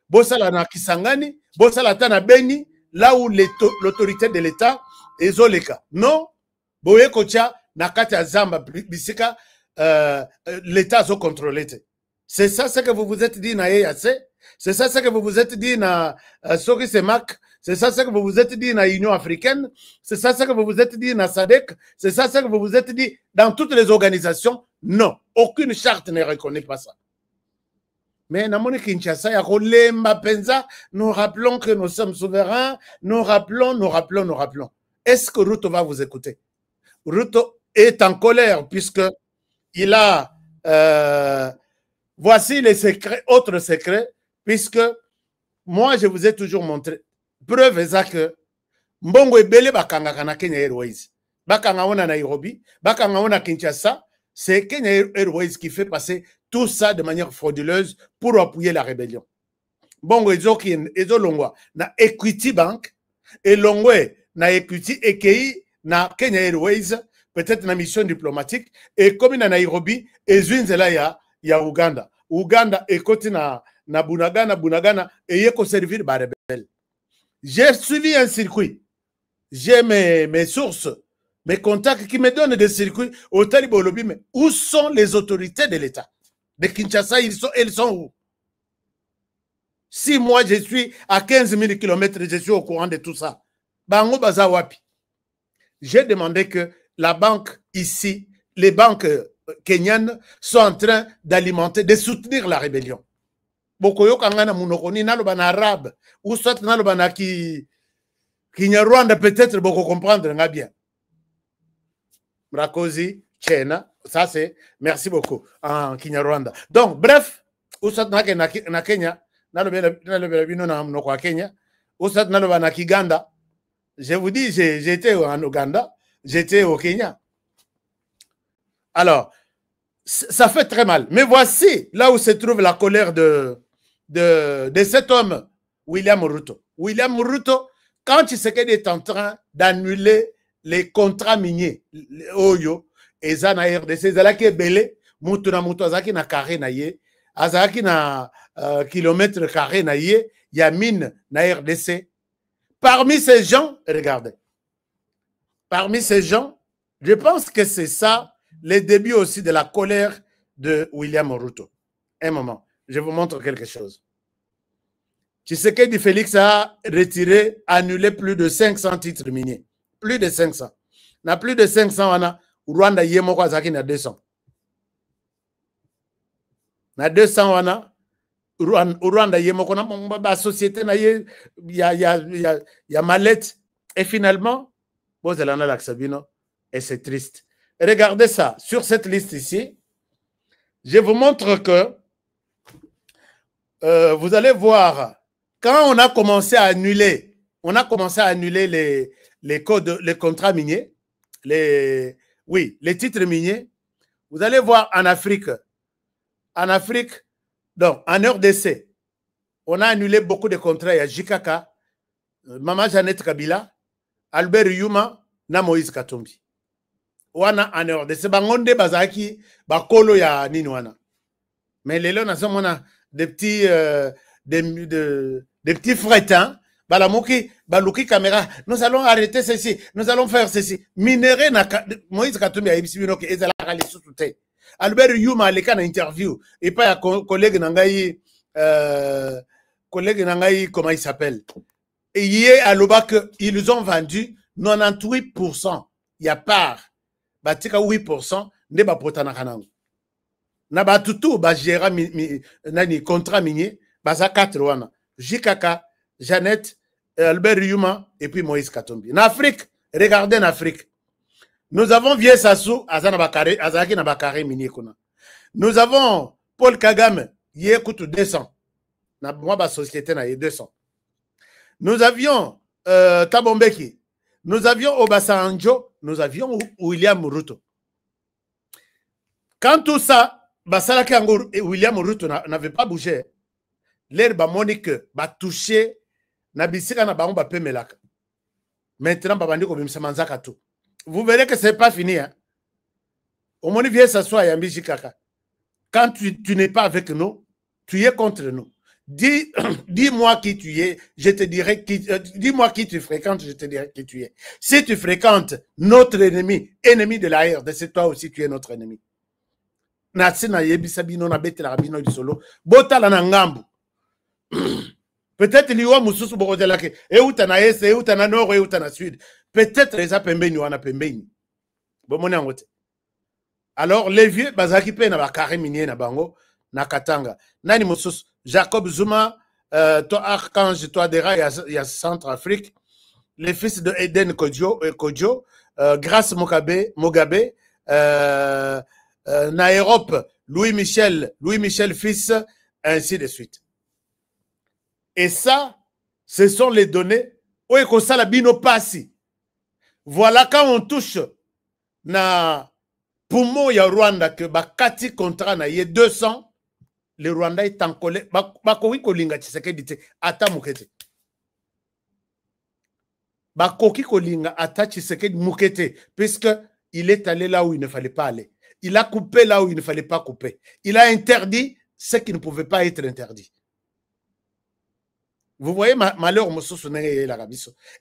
Bosala na Kisangani, Bosala na Beni, là où l'autorité de l'État est Zoleka. Non, Boye Kocha, Nakata Zamba, Bisika, l'État a contrôlé. C'est ça ce que vous vous êtes dit na EAC, c'est ça ce que vous vous êtes dit na Sori Semak, c'est ça ce que vous vous êtes dit na Union africaine, c'est ça ce que vous vous êtes dit na SADC, c'est ça ce que vous vous êtes dit dans toutes les organisations. Non, aucune charte ne reconnaît pas ça. Mais na moni Kinshasa ya kolemba penza, nous rappelons que nous sommes souverains, nous rappelons. Est-ce que Ruto va vous écouter? Ruto est en colère puisque il a voici les secrets, autres secrets, puisque moi, je vous ai toujours montré. Preuve est que Mbongo Ebele bakanga na Kenya Airways. Bakanga ona Nairobi, bakanga ona Kinshasa, c'est Kenya Airways qui fait passer tout ça de manière frauduleuse pour appuyer la rébellion. Mbongo Ezo Longwa na Equity Bank, elongwe na Equity ekei na Kenya Airways peut-être na mission diplomatique et comme na Nairobi ezwinzela ya Uganda ekoti na Bunagana et yeko servir ba rebelle. J'ai suivi un circuit. J'ai mes sources, mes contacts qui me donnent des circuits au Talibolobi. Mais où sont les autorités de l'État? De Kinshasa, elles sont où? Si moi je suis à 15 000 km, je suis au courant de tout ça. Bango Baza Wapi. J'ai demandé que la banque ici, les banques kenyanes sont en train d'alimenter, de soutenir la rébellion. Bokoyo kangana munokoni naloba na arabe ou soit naloba na Kinyarwanda peut-être beaucoup comprendre nga bien. Mrakozi, Chena, ça c'est merci beaucoup en Kinyarwanda. Donc bref, ou soit na Kenya, naloba bino na mnoko wa Kenya, ou soit naloba na Kiganda. Je vous dis, j'étais en Ouganda, j'étais au Kenya. Alors, ça fait très mal. Mais voici là où se trouve la colère de cet homme, William Ruto. William Ruto, quand Tshisekedi est en train d'annuler les contrats miniers, Oyo, et Zana RDC, Zalaki Belé, Moutuna Moutazaki na carré na ye, Azaki na kilomètre carré na ye, Yamine na RDC. Parmi ces gens, regardez, parmi ces gens, je pense que c'est ça le début aussi de la colère de William Ruto. Un moment, je vous montre quelque chose. Tshisekedi Félix a retiré, annulé plus de 500 titres miniers. Plus de 500. Na plus de 500, on a Rwanda Yemoko Azaki na 200. Na 200, on a Rwanda Yemoko na société na ye, y a mallette. Et finalement, Bozelana Laksabino, et c'est triste. Regardez ça, sur cette liste ici, je vous montre que vous allez voir, quand on a commencé à annuler, les contrats miniers, les titres miniers, vous allez voir en Afrique, donc en RDC, on a annulé beaucoup de contrats. Il y a Jikaka, Maman Jeannette Kabila, Albert Yuma, na Moïse Katumbi. Wana en RDC, bangonde bazaki, bakolo ya nini wana. Mais les lois, on a des petits frétins, balamuki, baluki caméra, nous allons arrêter ceci, nous allons faire ceci. Minéré na Moïse Katumbi a ibisibino ke ezala kali sutute. Albert Yuma aleka na interview et pas ya collègue nangai comment il s'appelle. Et hier à l'Oba ils ont vendu 98%. Il y a part batika 8% ne ba potana kanango. Na ba tutu ba gera nani contrat minier baza 4 wana. Jikaka, Jeannette, Albert Yuma et puis Moïse Katumbi. En Afrique, regardez en Afrique. Nous avons Vieux Sassou, Azaki Nabakare Miniekuna. Nous avons Paul Kagame, Yékout 200. Moi, ma société n'a 200. Nous avions Tabombeki. Nous avions Obasanjo. Nous avions William Ruto. Quand tout ça, Basalaki Angour et William Ruto n'avaient pas bougé, l'air Monique va toucher Nabisika na Baon Bapé Melaka. Maintenant, Babandi Kobimsa Manzaka tout. Vous verrez que ce n'est pas fini. Hein? Au moins, viens s'asseoir et Kaka. Quand tu n'es pas avec nous, tu es contre nous. Dis-moi qui tu es, je te dirai qui. Dis-moi qui tu fréquentes, je te dirai qui tu es. Si tu fréquentes notre ennemi, ennemi de la RDC, toi aussi tu es notre ennemi. Peut-être liwa mususu bokodela ke euta na est euta na nord euta na sud. Peut-être les apembeni wana pembeni. Bomoni angote. Alors les vieux bazaki pe na ba carré minier na bango na Katanga. Nani mususu Jacob Zuma, toi Archange, toi Dera, il y a Centrafrique. Les fils de Eden Kodjo, Grace Mugabe, na Europe, Louis Michel fils, ainsi de suite. Et ça, ce sont les données. Voilà quand on touche na Pumo ya Rwanda que bakati contrat na ye 200, le Rwanda est en colère. Bakowi kolinga Tshisekedi te ata mukete. Bakoki Kolinga attache Tshisekedi Moukete, puisqu'il est allé là où il ne fallait pas aller. Il a coupé là où il ne fallait pas couper. Il a interdit ce qui ne pouvait pas être interdit. Vous voyez, malheur,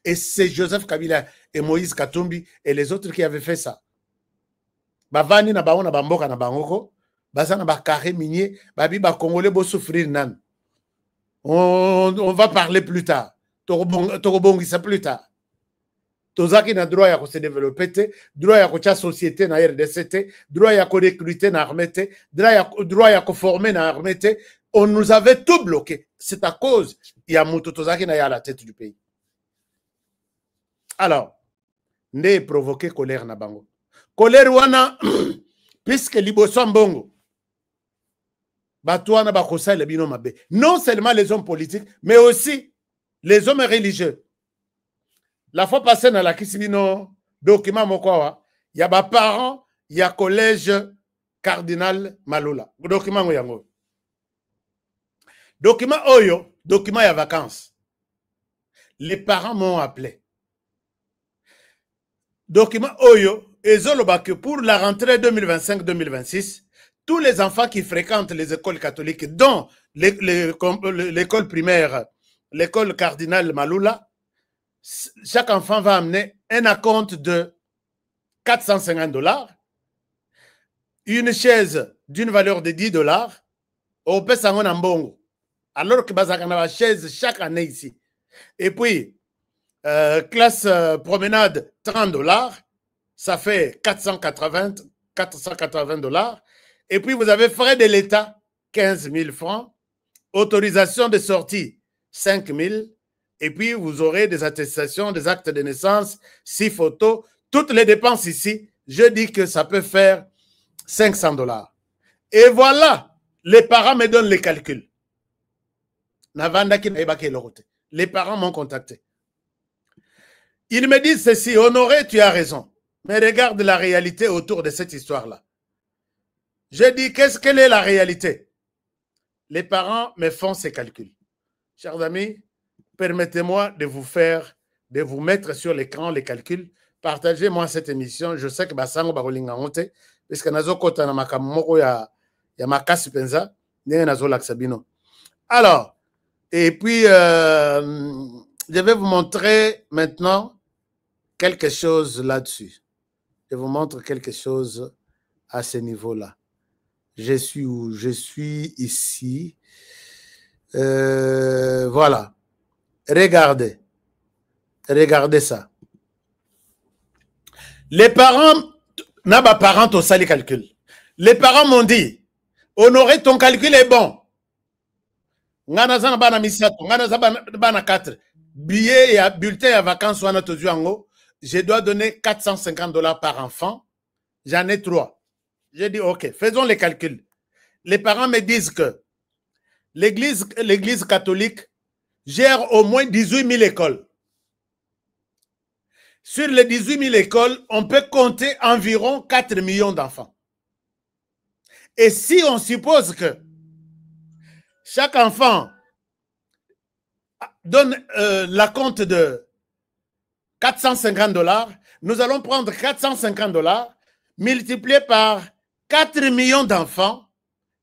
et c'est Joseph Kabila et Moïse Katumbi et les autres qui avaient fait ça. Bavani na baona bamboka na bangoko, bazana ba carré minier, babi ba congolais bo souffrir nan. On va parler plus tard. Torobongisa plus tard. Tozaki na droit ya se développer, droit ya kocha société na RDC, droit ya ko recruter na armée, droit ya ko former na armée. On nous avait tout bloqué. C'est à cause il y a Tozaki na ya à la tête du pays. Alors, ne provoquer colère na bango. Colère wana puisque liboso mbongo. Batouana bakosa le bino mabe. Non seulement les hommes politiques, mais aussi les hommes religieux. La fois passée dans la Kisibino document mokwa, il y a des parents, il y a collège cardinal Malula. Document yango. Document oyo, document ya vacances. Les parents m'ont appelé. Document oyo, que pour la rentrée 2025-2026, tous les enfants qui fréquentent les écoles catholiques, dont l'école primaire, l'école cardinal Malula, chaque enfant va amener un acompte de 450 $, une chaise d'une valeur de 10 $, au Pessangon en Bongo, alors que Bazakana chaise chaque année ici. Et puis, classe promenade 30 $, ça fait 480 $. Et puis, vous avez frais de l'État, 15 000 francs, autorisation de sortie, 5 000. Et puis, vous aurez des attestations, des actes de naissance, 6 photos. Toutes les dépenses ici, je dis que ça peut faire 500 $. Et voilà, les parents me donnent les calculs. Les parents m'ont contacté. Ils me disent ceci: Honoré, tu as raison. Mais regarde la réalité autour de cette histoire-là. Je dis, quelle est la réalité? Les parents me font ces calculs. Chers amis, permettez-moi de vous mettre sur l'écran les calculs. Partagez-moi cette émission. Je sais que Basango Barolinga Monte, parce que Nazo Kota na makamoko ya makasi penza, n'est Nazo Laksabino. Alors, et puis, je vais vous montrer maintenant quelque chose là-dessus. Je vous montre quelque chose à ce niveau-là. Je suis où? Je suis ici. Voilà. Regardez. Regardez ça. Les parents, n'aba parents au sali calcul. Les parents m'ont dit, Honoré, ton calcul est bon. Ngana zana bana misato, ngana bana 4. Billet et bulletin à vacances wana tozuango. Je dois donner 450 $ par enfant. J'en ai 3. J'ai dit, OK, faisons les calculs. Les parents me disent que l'Église catholique gère au moins 18 000 écoles. Sur les 18 000 écoles, on peut compter environ 4 millions d'enfants. Et si on suppose que chaque enfant donne l'acompte de 450 $, nous allons prendre 450 $, multiplié par 4 millions d'enfants.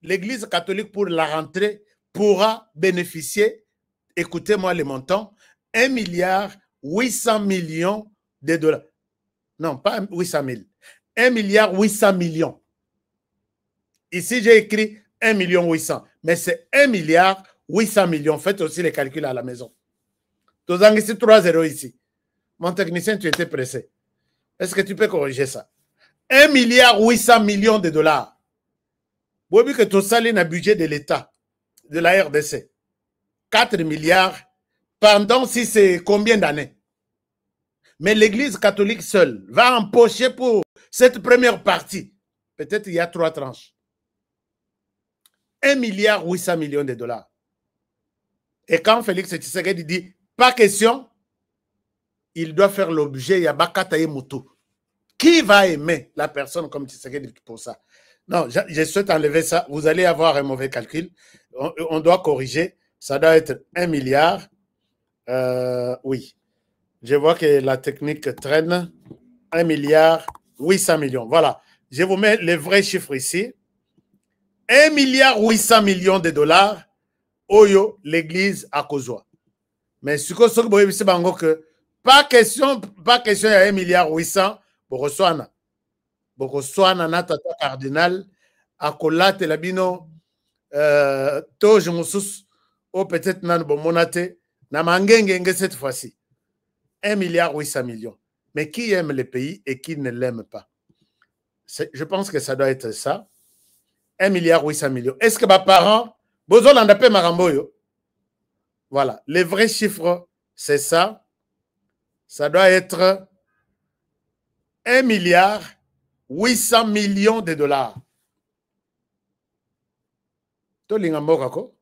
L'Église catholique, pour la rentrée, pourra bénéficier, écoutez-moi les montants, 1,8 milliard de $. Non, pas 800 000. 1,8 milliard. Ici, j'ai écrit 1,8 million, mais c'est 1,8 milliard. Faites aussi les calculs à la maison. Tous en ici 3 0 ici. Mon technicien, tu étais pressé. Est-ce que tu peux corriger ça? 1,8 milliard de $. Vous avez vu que tout ça, c'est un budget de l'État, de la RDC. 4 milliards pendant si c'est combien d'années? Mais l'Église catholique seule va empocher pour cette première partie. Peut-être il y a 3 tranches. 1,8 milliard de $. Et quand Félix Tshisekedi dit pas question, il doit faire l'objet, il y a Bakataye Moutou. Qui va aimer la personne comme Tshisekedi pour ça? Non, je souhaite enlever ça. Vous allez avoir un mauvais calcul. On doit corriger. Ça doit être 1 milliard. Oui. Je vois que la technique traîne. 1 milliard 800 millions. Voilà. Je vous mets les vrais chiffres ici. 1 milliard 800 millions de dollars. Oyo, l'église à Kozwa. Mais ce que vous voyez, c'est que pas question, il y a 1 milliard 800. Boroswana. Boroswana, Natata Cardinal. Akolate Labino. Toje Moussous. Ou peut-être Nan Bomonate. Namangenge cette fois-ci. 1 milliard 800 millions. Mais qui aime le pays et qui ne l'aime pas? Je pense que ça doit être ça. 1 milliard 800 millions. Est-ce que mes parents, besoin d'en appeler Maramboyo? Voilà. Les vrais chiffres, c'est ça. Ça doit être 1 milliard 800 millions de dollars. Tolingamboka ko?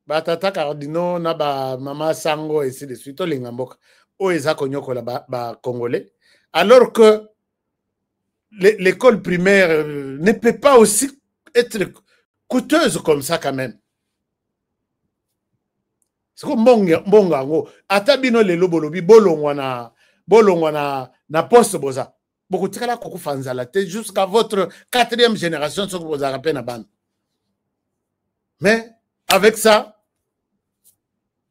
Batata Cardino, Naba Mama Sango, et ainsi de suite. Tolingamboka. Congolais, alors que l'école primaire ne peut pas aussi être coûteuse comme ça quand même. C'est comme Bongango. Atabino le lobolobi, bolongwana na poste boza. Beaucoup de la koko fanzala jusqu'à votre 4e génération, ce que vous avez à ban. Mais avec ça,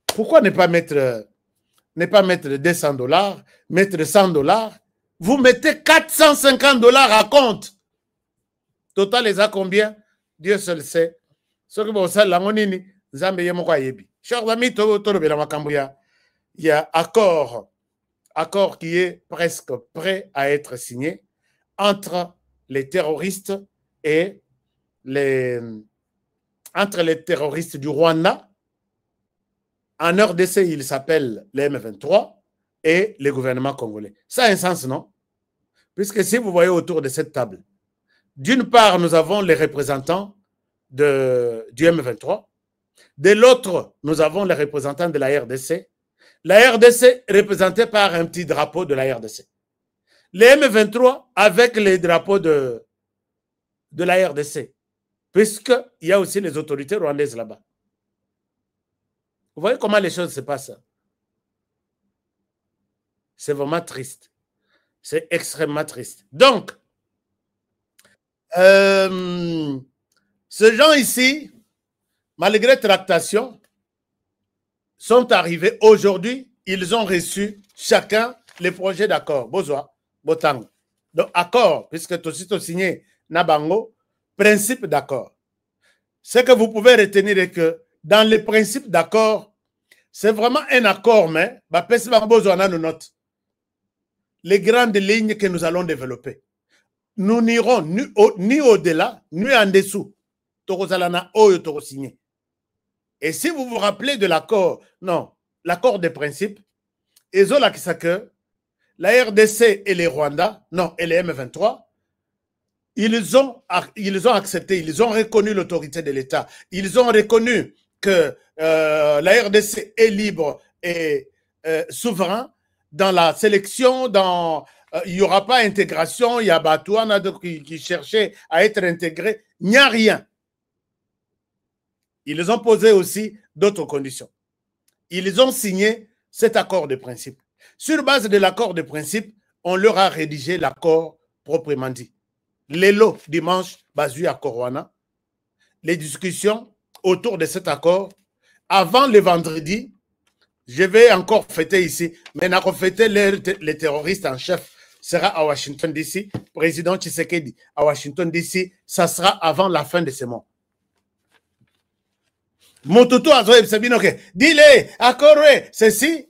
pourquoi ne pas mettre 200 $, mettre 100 $, vous mettez 450 $ à compte. Total, les a combien? Dieu seul sait. Ce que vous savez, chers amis, il y a accord qui est presque prêt à être signé entre les terroristes et entre les terroristes du Rwanda. En RDC, il s'appelle les M23 et le gouvernement congolais. Ça a un sens, non? Puisque si vous voyez autour de cette table, d'une part, nous avons les représentants du M23. De l'autre, nous avons les représentants de la RDC. La RDC représentée par un petit drapeau de la RDC. Les M23 avec les drapeaux de la RDC. Puisqu'il y a aussi les autorités rwandaises là-bas. Vous voyez comment les choses se passent? C'est vraiment triste. C'est extrêmement triste. Donc, ces gens ici, malgré tractation, sont arrivés aujourd'hui. Ils ont reçu chacun les projets d'accord. Bozwa, Botang. Donc, accord, puisque tout suite signé Nabango, principe d'accord. Ce que vous pouvez retenir est que dans les principes d'accord, c'est vraiment un accord, mais les grandes lignes que nous allons développer. Nous n'irons ni au-delà, ni en dessous. Et si vous vous rappelez de l'accord, non, l'accord des principes, et la RDC et les Rwandais, non, et les M23, ils ont accepté, ils ont reconnu l'autorité de l'État. Ils ont reconnu que la RDC est libre et souverain dans la sélection, il n'y aura pas intégration, il y a Batouana qui cherchait à être intégré, il n'y a rien. Ils ont posé aussi d'autres conditions. Ils ont signé cet accord de principe. Sur base de l'accord de principe, on leur a rédigé l'accord proprement dit. L'élo dimanche, basé à Corwana, les discussions autour de cet accord, avant le vendredi, je vais encore fêter ici, mais n'a pas fêté les terroristes en chef sera à Washington DC, président Tshisekedi à Washington DC, ça sera avant la fin de ce mois. Motutu Azoeb Sabinoke, dis-le, accord, ceci.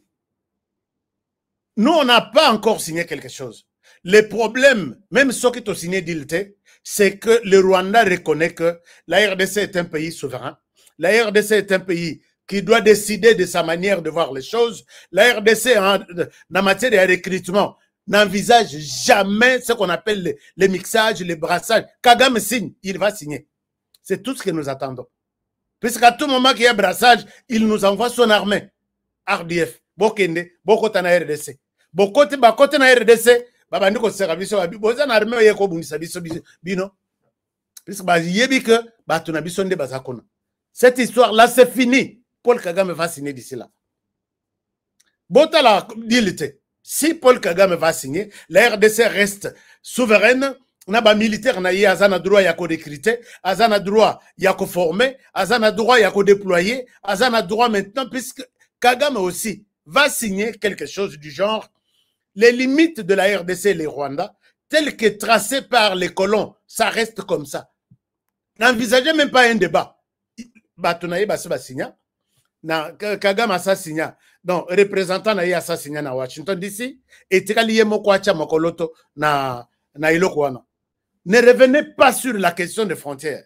Nous, on n'a pas encore signé quelque chose. Le problème, même ce qui est signé d'ILT, c'est que le Rwanda reconnaît que la RDC est un pays souverain. La RDC est un pays qui doit décider de sa manière de voir les choses. La RDC, en matière de recrutement, n'envisage jamais ce qu'on appelle les mixages, les brassages. Kagame signe, il va signer. C'est tout ce que nous attendons. Puisqu'à tout moment qu'il y a brassage, il nous envoie son armée. RDF, Bokende, Bokotana RDC. Bokote na RDC, babandiko service bozana armée yeko bunisa biso bino. Puisque ba yebi que ba tuna biso nde bazakona. Cette histoire là c'est fini. Paul Kagame va signer d'ici là. Botala dilite. Si Paul Kagame va signer, la RDC reste souveraine. Naba militaire na ye azana droit ya ko recruter, azana droit ya ko former, azana droit ya ko déployer, azana droit maintenant puisque Kagame aussi va signer quelque chose du genre les limites de la RDC et les Rwanda telles que tracées par les colons, ça reste comme ça. N'envisagez même pas un débat. Batunaye basi signa na Kagame sa signa. Donc représentant na ye sa signa na Washington DC et tikali ye moko acha mokoloto na ilokwana. Ne revenez pas sur la question des frontières.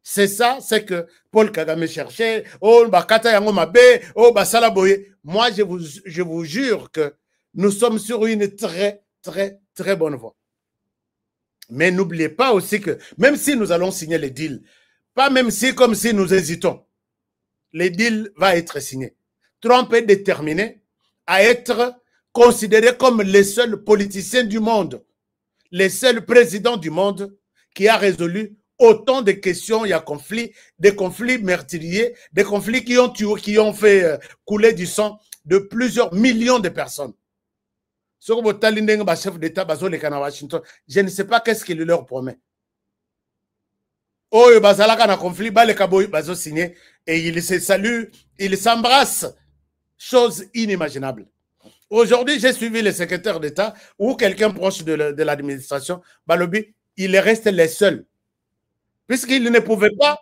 C'est ça, c'est que Paul Kagame cherchait. Oh, bakata yango mabe, oh, basala boye. Moi, je vous jure que nous sommes sur une très, très, très bonne voie. Mais n'oubliez pas aussi que, même si nous allons signer les deals, pas même si, comme si nous hésitons, les deals va être signé. Trump est déterminé à être considéré comme les seuls politiciens du monde, les seuls présidents du monde qui a résolu autant de questions, il y a des conflits meurtriers, des conflits qui ont tué, qui ont fait couler du sang de plusieurs millions de personnes. Je ne sais pas qu'est-ce qu'il leur promet. Oh, bazalaka na conflit, les kaboy bazo signé et ils se saluent, ils s'embrassent. Chose inimaginable. Aujourd'hui, j'ai suivi le secrétaire d'État ou quelqu'un proche de l'administration. Balobi, il reste les seuls. Puisqu'il ne pouvait pas,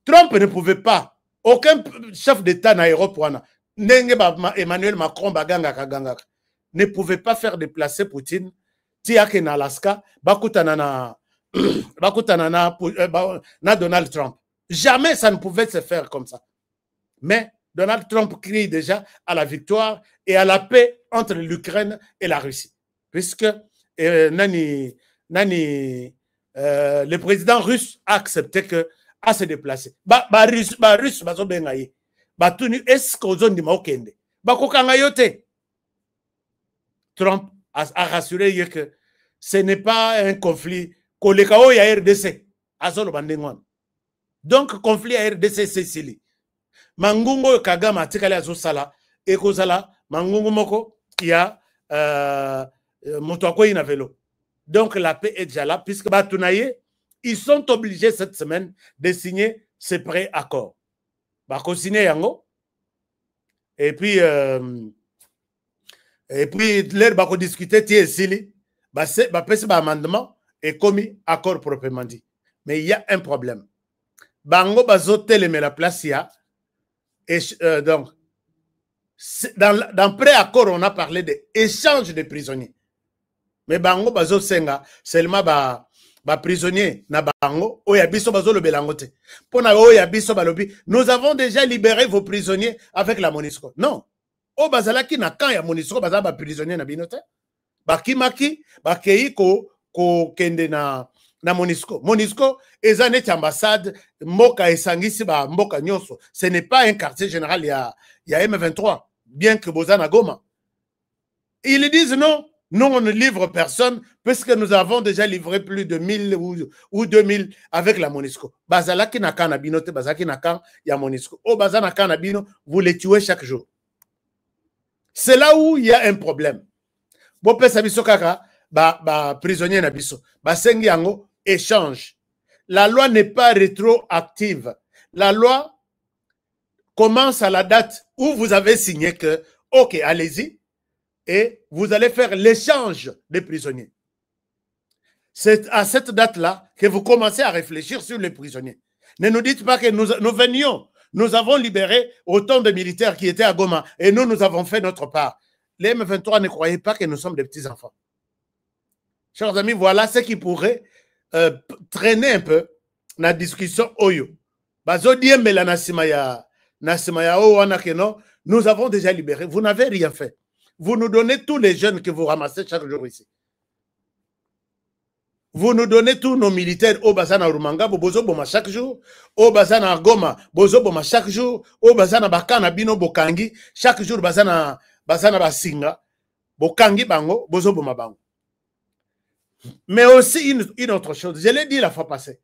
Trump ne pouvait pas, aucun chef d'État n'aéroport, Emmanuel Macron, ne pouvait pas faire déplacer Poutine, Tiake na Alaska, na Donald Trump. Jamais ça ne pouvait se faire comme ça. Mais Donald Trump crie déjà à la victoire et à la paix entre l'Ukraine et la Russie. Puisque le président russe a accepté à se déplacer. Russe, est-ce qu'on a dit Trump a rassuré que ce n'est pas un conflit. Donc, conflit à RDC, c'est Sicile. Mangungo Kagame atikali azosala ekozala mangungu moko ya moto ina vélo. Donc la paix est déjà là puisque batunaye ils sont obligés cette semaine de signer ces pré-accords. Bako signer yango et puis l'air bako discuter tie sili ba pese ba amendement et commis accord proprement dit. Mais il y a un problème. Bango bazote mais la place ya. Et donc, dans pré-accord, on a parlé d'échange de prisonniers. Mais Bango Bazo Senga, seulement prisonniers, na Bango, Oyabiso Bazo le Belangote. Pona Oyabiso Balobi, nous avons déjà libéré vos prisonniers avec la MONUSCO. Non. O Bazalaki na kan ya MONUSCO, Bazaba prisonniers na binote. Bakimaki, Bakeiko, Kende na MONUSCO. MONUSCO est une ambassade, Moka et Sangisi, Moka Nyonso. Ce n'est pas un quartier général, il y a M23, bien que Bozana Goma. Ils disent non, nous on ne livre personne, puisque nous avons déjà livré plus de 1000 ou 2000 avec la MONUSCO. Bazalaki na kan binote, Bazaki na kan ya MONUSCO. Oh, Bazana kan bino, vous les tuez chaque jour. C'est là où il y a un problème. Bopé Sabiso Kaka, prisonnier na biso. Sengi yango, échange. La loi n'est pas rétroactive. La loi commence à la date où vous avez signé que, ok, allez-y, et vous allez faire l'échange des prisonniers. C'est à cette date-là que vous commencez à réfléchir sur les prisonniers. Ne nous dites pas que nous venions, nous avons libéré autant de militaires qui étaient à Goma, et nous avons fait notre part. Les M23 ne croyaient pas que nous sommes des petits-enfants. Chers amis, voilà ce qui pourrait traîner un peu la discussion Oyo. Nous avons déjà libéré. Vous n'avez rien fait. Vous nous donnez tous les jeunes que vous ramassez chaque jour ici. Vous nous donnez tous nos militaires au Bazana Rumanga, Bozo Boma chaque jour, au Bazana Goma, Bozo Boma chaque jour, au Bazana Bakana Bino Bokangi, chaque jour Bazana Basinga, Bokangi Bango, Bozo Boma Bango. Mais aussi une autre chose, je l'ai dit la fois passée.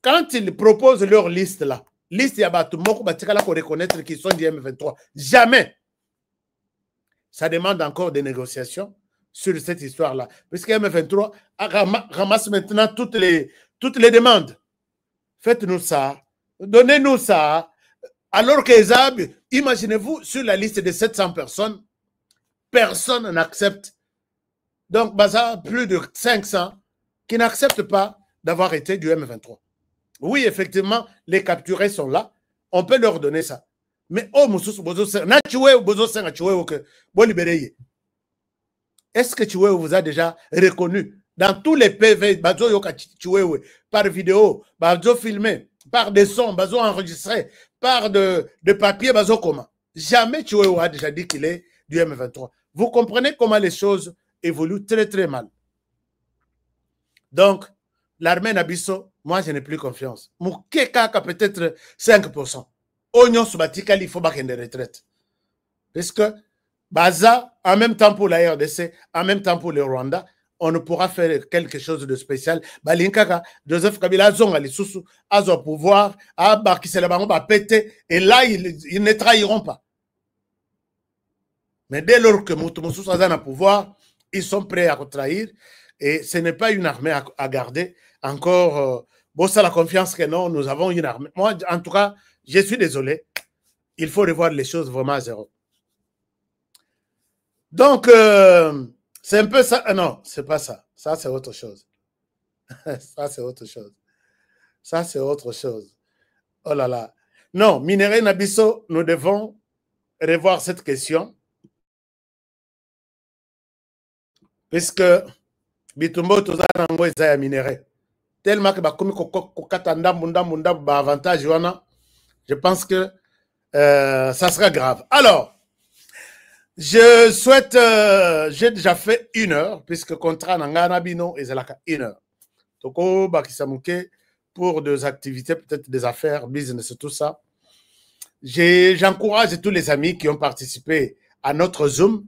Quand ils proposent leur liste là, liste Yabatou Moko Batikala pour reconnaître qu'ils sont du M23, jamais. ça demande encore des négociations sur cette histoire-là. Puisque M23 ramasse maintenant toutes les demandes. Faites-nous ça, donnez-nous ça. Alors que Ezab, imaginez-vous, sur la liste de 700 personnes, personne n'accepte. Donc, Baza, plus de 500 qui n'acceptent pas d'avoir été du M23. Oui, effectivement, les capturés sont là. On peut leur donner ça. Mais, oh, Moussous, est-ce que Choué vous a déjà reconnu dans tous les PV, par vidéo, filmé, par des sons, enregistrés, par de papier, comment? Jamais Choué a déjà dit qu'il est du M23. Vous comprenez comment les choses évoluent très très mal. Donc, l'armée Nabiso, moi je n'ai plus confiance. Moukeka peut-être 5%. Oignon Subatika, il faut qu'il y ait des retraites. Parce que Baza, en même temps pour la RDC, en même temps pour le Rwanda, on ne pourra faire quelque chose de spécial. Balinkaka, Joseph Kabila, Zongali Soussou, a son pouvoir, va péter, et là, ils ne trahiront pas. Mais dès lors que Moussous a un pouvoir, ils sont prêts à trahir, et ce n'est pas une armée à garder. Encore, bon, ça la confiance que non, nous avons une armée. Moi, en tout cas, je suis désolé. Il faut revoir les choses vraiment à zéro. Donc, c'est un peu ça. Non, c'est pas ça. Ça, c'est autre chose. Ça, c'est autre chose. Ça, c'est autre chose. Oh là là. Non, Minerai Nabiso, nous devons revoir cette question. Puisque Bitumbo Tozanango est Minerai. Tellement que avantage, je pense que ça sera grave. Alors, je souhaite, j'ai déjà fait 1 heure, puisque contrat Nangana Bino et Zelaka 1 heure. Toko Bakisamouke pour des activités, peut-être des affaires, business, tout ça. J'encourage tous les amis qui ont participé à notre Zoom.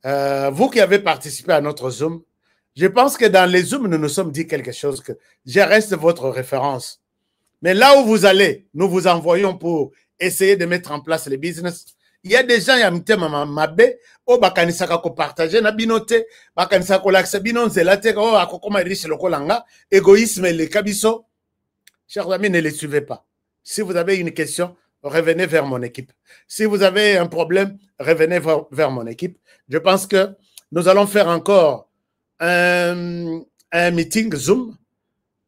Vous qui avez participé à notre Zoom, je pense que dans les Zooms, nous nous sommes dit quelque chose, que je reste votre référence. Mais là où vous allez, nous vous envoyons pour essayer de mettre en place les business. Il y a des gens qui ont mabé, oh bakanisaka ko partager na binote, bakanisaka ko laksa binonze la te oh akokoma riche lokolanga, égoïsme le kabiso. Chers amis, ne les suivez pas. Si vous avez une question, revenez vers mon équipe. Si vous avez un problème, revenez vers mon équipe. Je pense que nous allons faire encore un meeting Zoom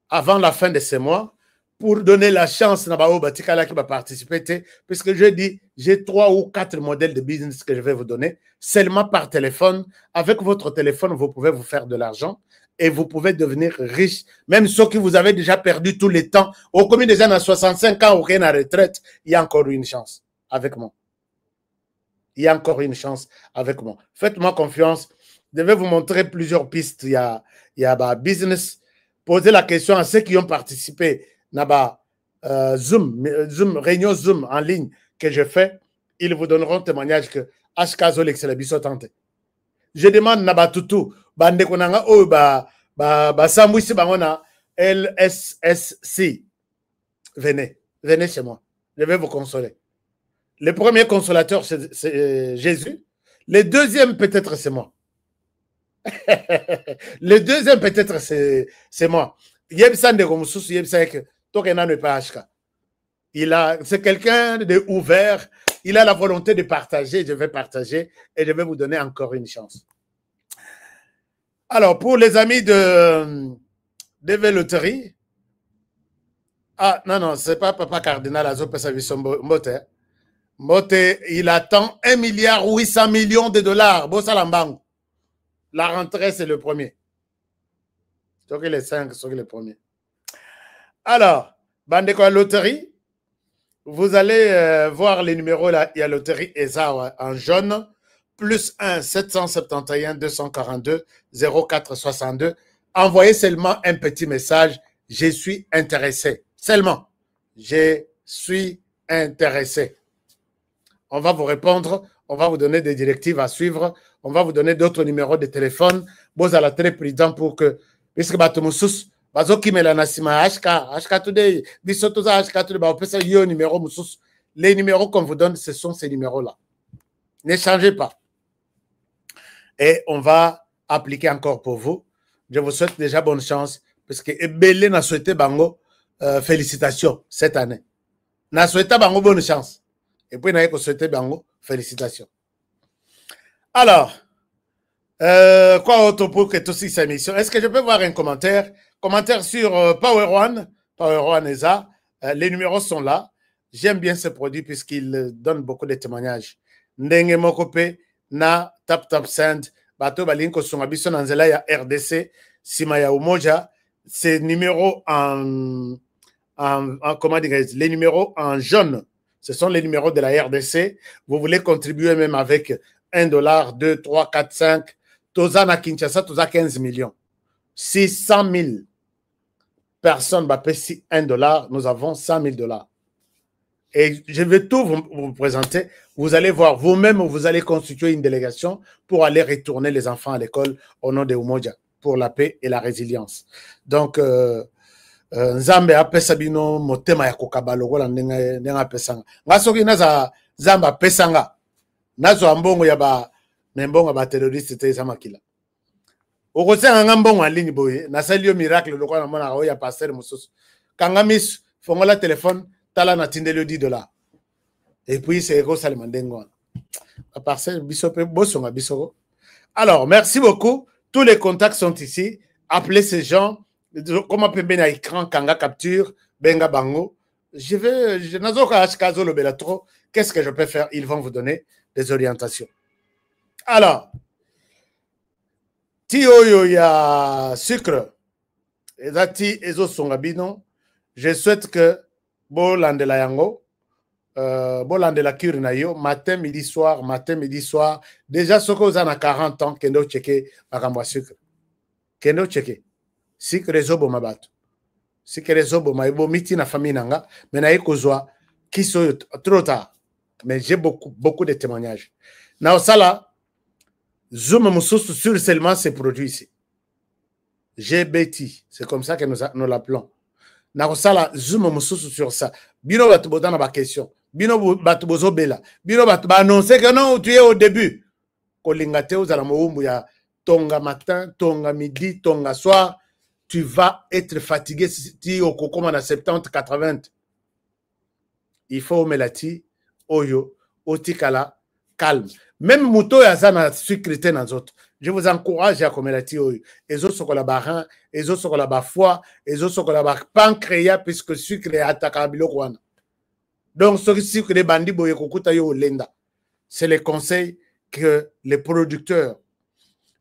avant la fin de ce mois pour donner la chance à Nabao Batikala qui va participer, puisque je dis, j'ai 3 ou 4 modèles de business que je vais vous donner, seulement par téléphone. Avec votre téléphone, vous pouvez vous faire de l'argent et vous pouvez devenir riche. Même ceux qui vous avez déjà perdu tout le temps, au commun des gens à 65 ans ou rien à retraite, il y a encore une chance avec moi. Il y a encore une chance avec moi. Faites-moi confiance. Je vais vous montrer plusieurs pistes. Il y a business. Posez la question à ceux qui ont participé Naba Zoom, réunion Zoom en ligne que je fais, ils vous donneront témoignage que HK Zolex c'est la bisotante. Je demande Naba Tutu, bande konanga o ba samwisi bangona LSSC. Venez chez moi. Je vais vous consoler. Le premier consolateur c'est Jésus. Le deuxième peut-être c'est moi. Le deuxième peut-être c'est moi. Yebsande Gomususu Yebsake. C'est quelqu'un de ouvert, il a la volonté de partager, je vais partager et je vais vous donner encore une chance. Alors, pour les amis de Veloterie, ah non, c'est pas Papa Cardinal Azope Saviso Mbote. Mbote, il attend 1,8 milliard de dollars. Bossalambango. La rentrée, c'est le premier. Donc les 5 sont les premiers. Alors, Bandeko loterie, vous allez voir les numéros là. Il y a loterie ESA en jaune, plus 1 771 242 04 62. Envoyez seulement un petit message. Je suis intéressé. Seulement, je suis intéressé. On va vous répondre. On va vous donner des directives à suivre. On va vous donner d'autres numéros de téléphone. Vous allez très prudent pour que, puisque Batumoussous, les numéros qu'on vous donne, ce sont ces numéros-là. Ne changez pas. et on va appliquer encore pour vous. Je vous souhaite déjà bonne chance parce que Ebele n'a souhaité bango félicitations cette année. N'a souhaité bango bonne chance. Et puis n'a souhaité bango félicitations. Alors, quoi autre pour que tout cette émission? Est-ce que je peux voir un commentaire? Commentaire sur Power One ESA. Les numéros sont là. J'aime bien ce produit puisqu'il donne beaucoup de témoignages. Ndenge mokope na tap send bato balinko songabiso nanzela ya RDC sima ya umoja. Ces numéros comment dire, les numéros en jaune, ce sont les numéros de la RDC. Vous voulez contribuer même avec $1, 2, 3, 4, 5. Tozana Kinshasa, Toza 15 millions. 600 000 personnes va payer $1. Nous avons $100 000. Et je vais tout vous présenter. Vous allez voir, vous-même, vous allez constituer une délégation pour aller retourner les enfants à l'école au nom de Umoja, pour la paix et la résilience. Donc, Nzambe apesa bino motema ya kokabalo kola ndenga pesanga. Ngasoki naza Zamba pesanga. Nazo ambongo ya ba mbongo ba terroriste te za makila. Okosenga ngambongo alini boye, nasalio miracle lokwa na mona ya pasteur mususu. Kanga mis fongola téléphone tala na tindelio $10. Et puis c'est ego salimandengo. A pasteur bisope bosonga bisoko. Alors, merci beaucoup. Tous les contacts sont ici. Appelez ces gens. Comment peut bien à écran kanga capture benga bango. Je n'azoka ashkazo le belatro. Qu'est-ce que je peux faire? Ils vont vous donner des orientations. Alors, Tioyo ya sucre. Ezati ezo songabino. Je souhaite que bolande la yango, bolande la cure na yo, matin, midi, soir, matin, midi, soir. Déjà, ce que vous avez 40 ans, kendo cheke makambo sucre. Kendo cheke. Si que les obo mabato. Si que les obo maibo miti na famille nanga, mais na ekozwa qui sont trop tard. Mais j'ai beaucoup de témoignages. Na osala, zoom mususu sur seulement ces produits ici. GBT, c'est comme ça que nous l'appelons. Na osala, zoom mususu sur ça. Bino batu bodana ba question. Bino batu bozo bela. Bino batu ba annoncer que non, tu es au début. Kolingate ozala moumbu ya tonga matin, tonga midi, tonga soir. Tu vas être fatigué si au kokoma na 70, 80. Il faut melati, oyo, otikala, calme. Même muto ya zana sécurité dans autres. Je vous encourage à komelati oyo. Ezo sokola barin, ezo sokola ba foie, ezo sokola ba pancréas puisque sucre est attaqué biloko wana. Donc ce sucre de bandi boye kokuta yo lenda. C'est le conseil que le producteur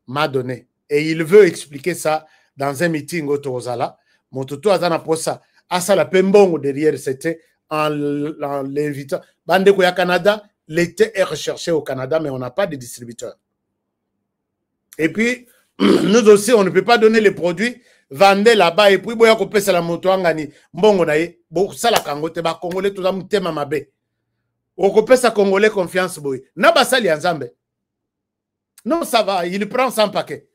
m'a donné et il veut expliquer ça dans un meeting au Tozala. Mon tuto azana posa asa la pembongo derrière c'était en l'invitant. Bande ko ya Canada, l'été est recherché au Canada mais on n'a pas de distributeur. Et puis nous aussi on ne peut pas donner les produits vendez là-bas et puis boya ko pesa la moto ngani mbongo na ye bo sala kangote ba congolais to za mutema mabe. O ko pesa congolais confiance boy. Na ba sali nzambe. Non ça va, il prend 100 paquets.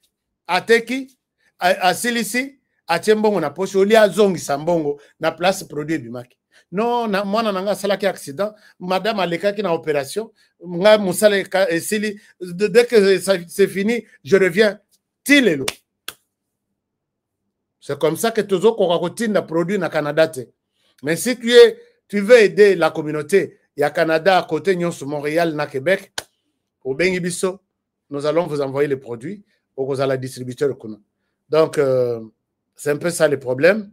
Ateki a silisi a tiembongo na poche oli a zongi sambongo na place produit bimaki. Non na mwana nanga sala ki accident, madame aleka ki na opération, nga musala sili dès que c'est fini, je reviens tilelo. C'est comme ça que tozo kokakotine na produit na Canada te. Mais si tu veux aider la communauté, il y a Canada à côté nyonso Montréal na Québec, au bengi biso, nous allons vous envoyer les produits au la distributeur kuno. Donc, c'est un peu ça le problème.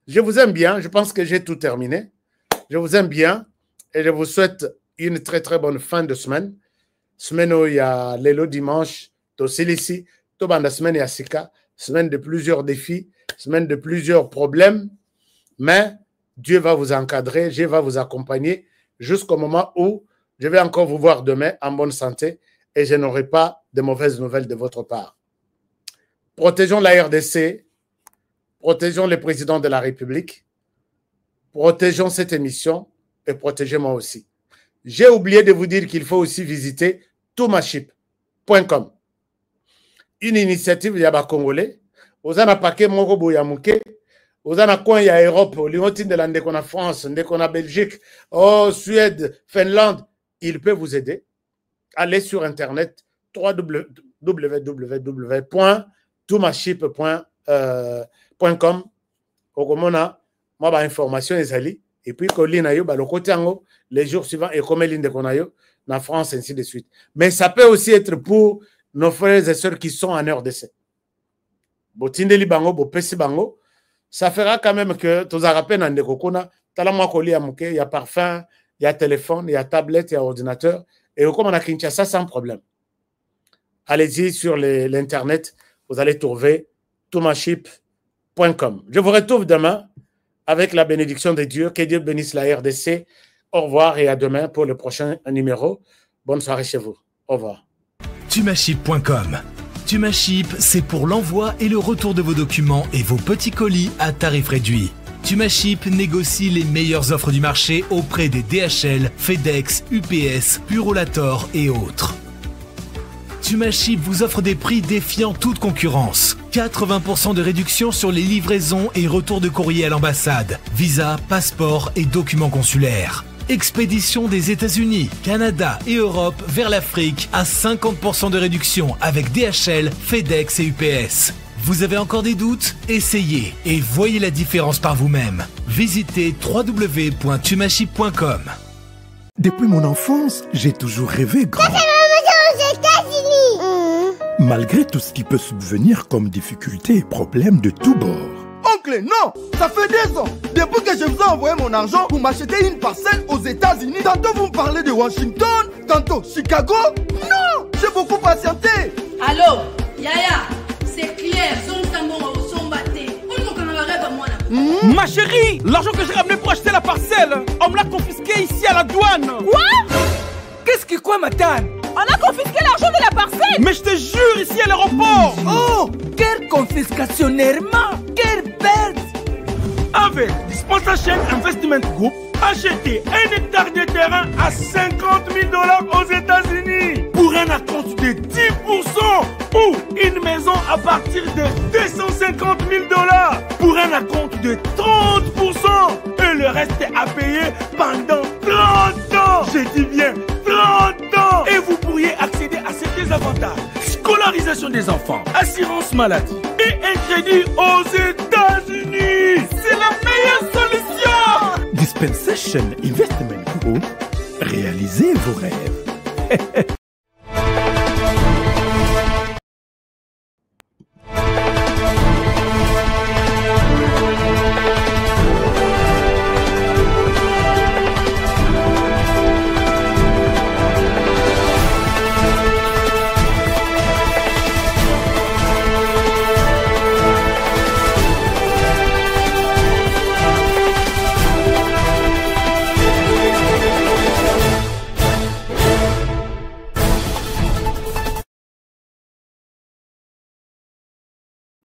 Je vous aime bien. Je pense que j'ai tout terminé. Je vous aime bien et je vous souhaite une très très bonne fin de semaine. Semaine où il y a l'élo dimanche, ici, la semaine il y a Sika, semaine de plusieurs défis, semaine de plusieurs problèmes. Mais Dieu va vous encadrer, Dieu va vous accompagner jusqu'au moment où je vais encore vous voir demain en bonne santé et je n'aurai pas de mauvaises nouvelles de votre part. Protégeons la RDC, protégeons le président de la République, protégeons cette émission et protégez-moi aussi. J'ai oublié de vous dire qu'il faut aussi visiter toumaship.com. Une initiative yaba congolais. Vous en avez paquet moko boyamuke. Vous en avez coin ya Europe, l'Union de l'Inde qu'on a France, qu'on a Belgique, oh Suède, Finlande. Il peut vous aider. Allez sur internet www.tumaship.com. Okomona, moi, information ezali. Et puis, les jours suivants, et comme l'île de Konayo, en France, ainsi de suite. Mais ça peut aussi être pour nos frères et sœurs qui sont en RDC. Botindeli bango, bopesi bango, ça fera quand même que tous rappels dans des kokona, il y a parfum, il y a téléphone, il y a tablette, il y a ordinateur. Et comme on a Kinshasa, sans problème. Allez-y sur l'internet, vous allez trouver tumaship.com. Je vous retrouve demain avec la bénédiction de Dieu. Que Dieu bénisse la RDC. Au revoir et à demain pour le prochain numéro. Bonne soirée chez vous. Au revoir. Tumaship.com. Tumaship, c'est pour l'envoi et le retour de vos documents et vos petits colis à tarif réduit. Tumaship négocie les meilleures offres du marché auprès des DHL, FedEx, UPS, Purolator et autres. Tumaship vous offre des prix défiant toute concurrence. 80% de réduction sur les livraisons et retours de courrier à l'ambassade, visa, passeport et documents consulaires. Expédition des États-Unis, Canada et Europe vers l'Afrique à 50% de réduction avec DHL, FedEx et UPS. Vous avez encore des doutes? Essayez et voyez la différence par vous-même. Visitez www.tumaship.com. Depuis mon enfance, j'ai toujours rêvé grand. Malgré tout ce qui peut subvenir comme difficultés et problèmes de tous bords. Oncle, non! Ça fait 2 ans! Depuis que je vous ai envoyé mon argent pour m'acheter une parcelle aux États-Unis, tantôt vous me parlez de Washington, tantôt Chicago. Non! J'ai beaucoup patienté! Allô? Yaya, c'est clair, Ma chérie, l'argent que j'ai ramené pour acheter la parcelle, on me l'a confisqué ici à la douane. Quoi? Qu'est-ce qui quoi, madame? On a confisqué l'argent de la parcelle. Mais je te jure, ici à l'aéroport. Oh, quelle confiscationnairement, quelle perte. Avec Sponsor Chain Investment Group, achetez 1 hectare de terrain à 50 000 $ aux États-Unis pour un acompte de 10% ou une maison à partir de 250 000 $ pour un acompte de 30% et le reste à payer pendant 30 ans. Je dis bien 30 ans. Et vous pourriez accéder à ces avantages: scolarisation des enfants, assurance maladie et un crédit aux États-Unis. C'est la meilleure solution. Dispensation Investment Group, réalisez vos rêves.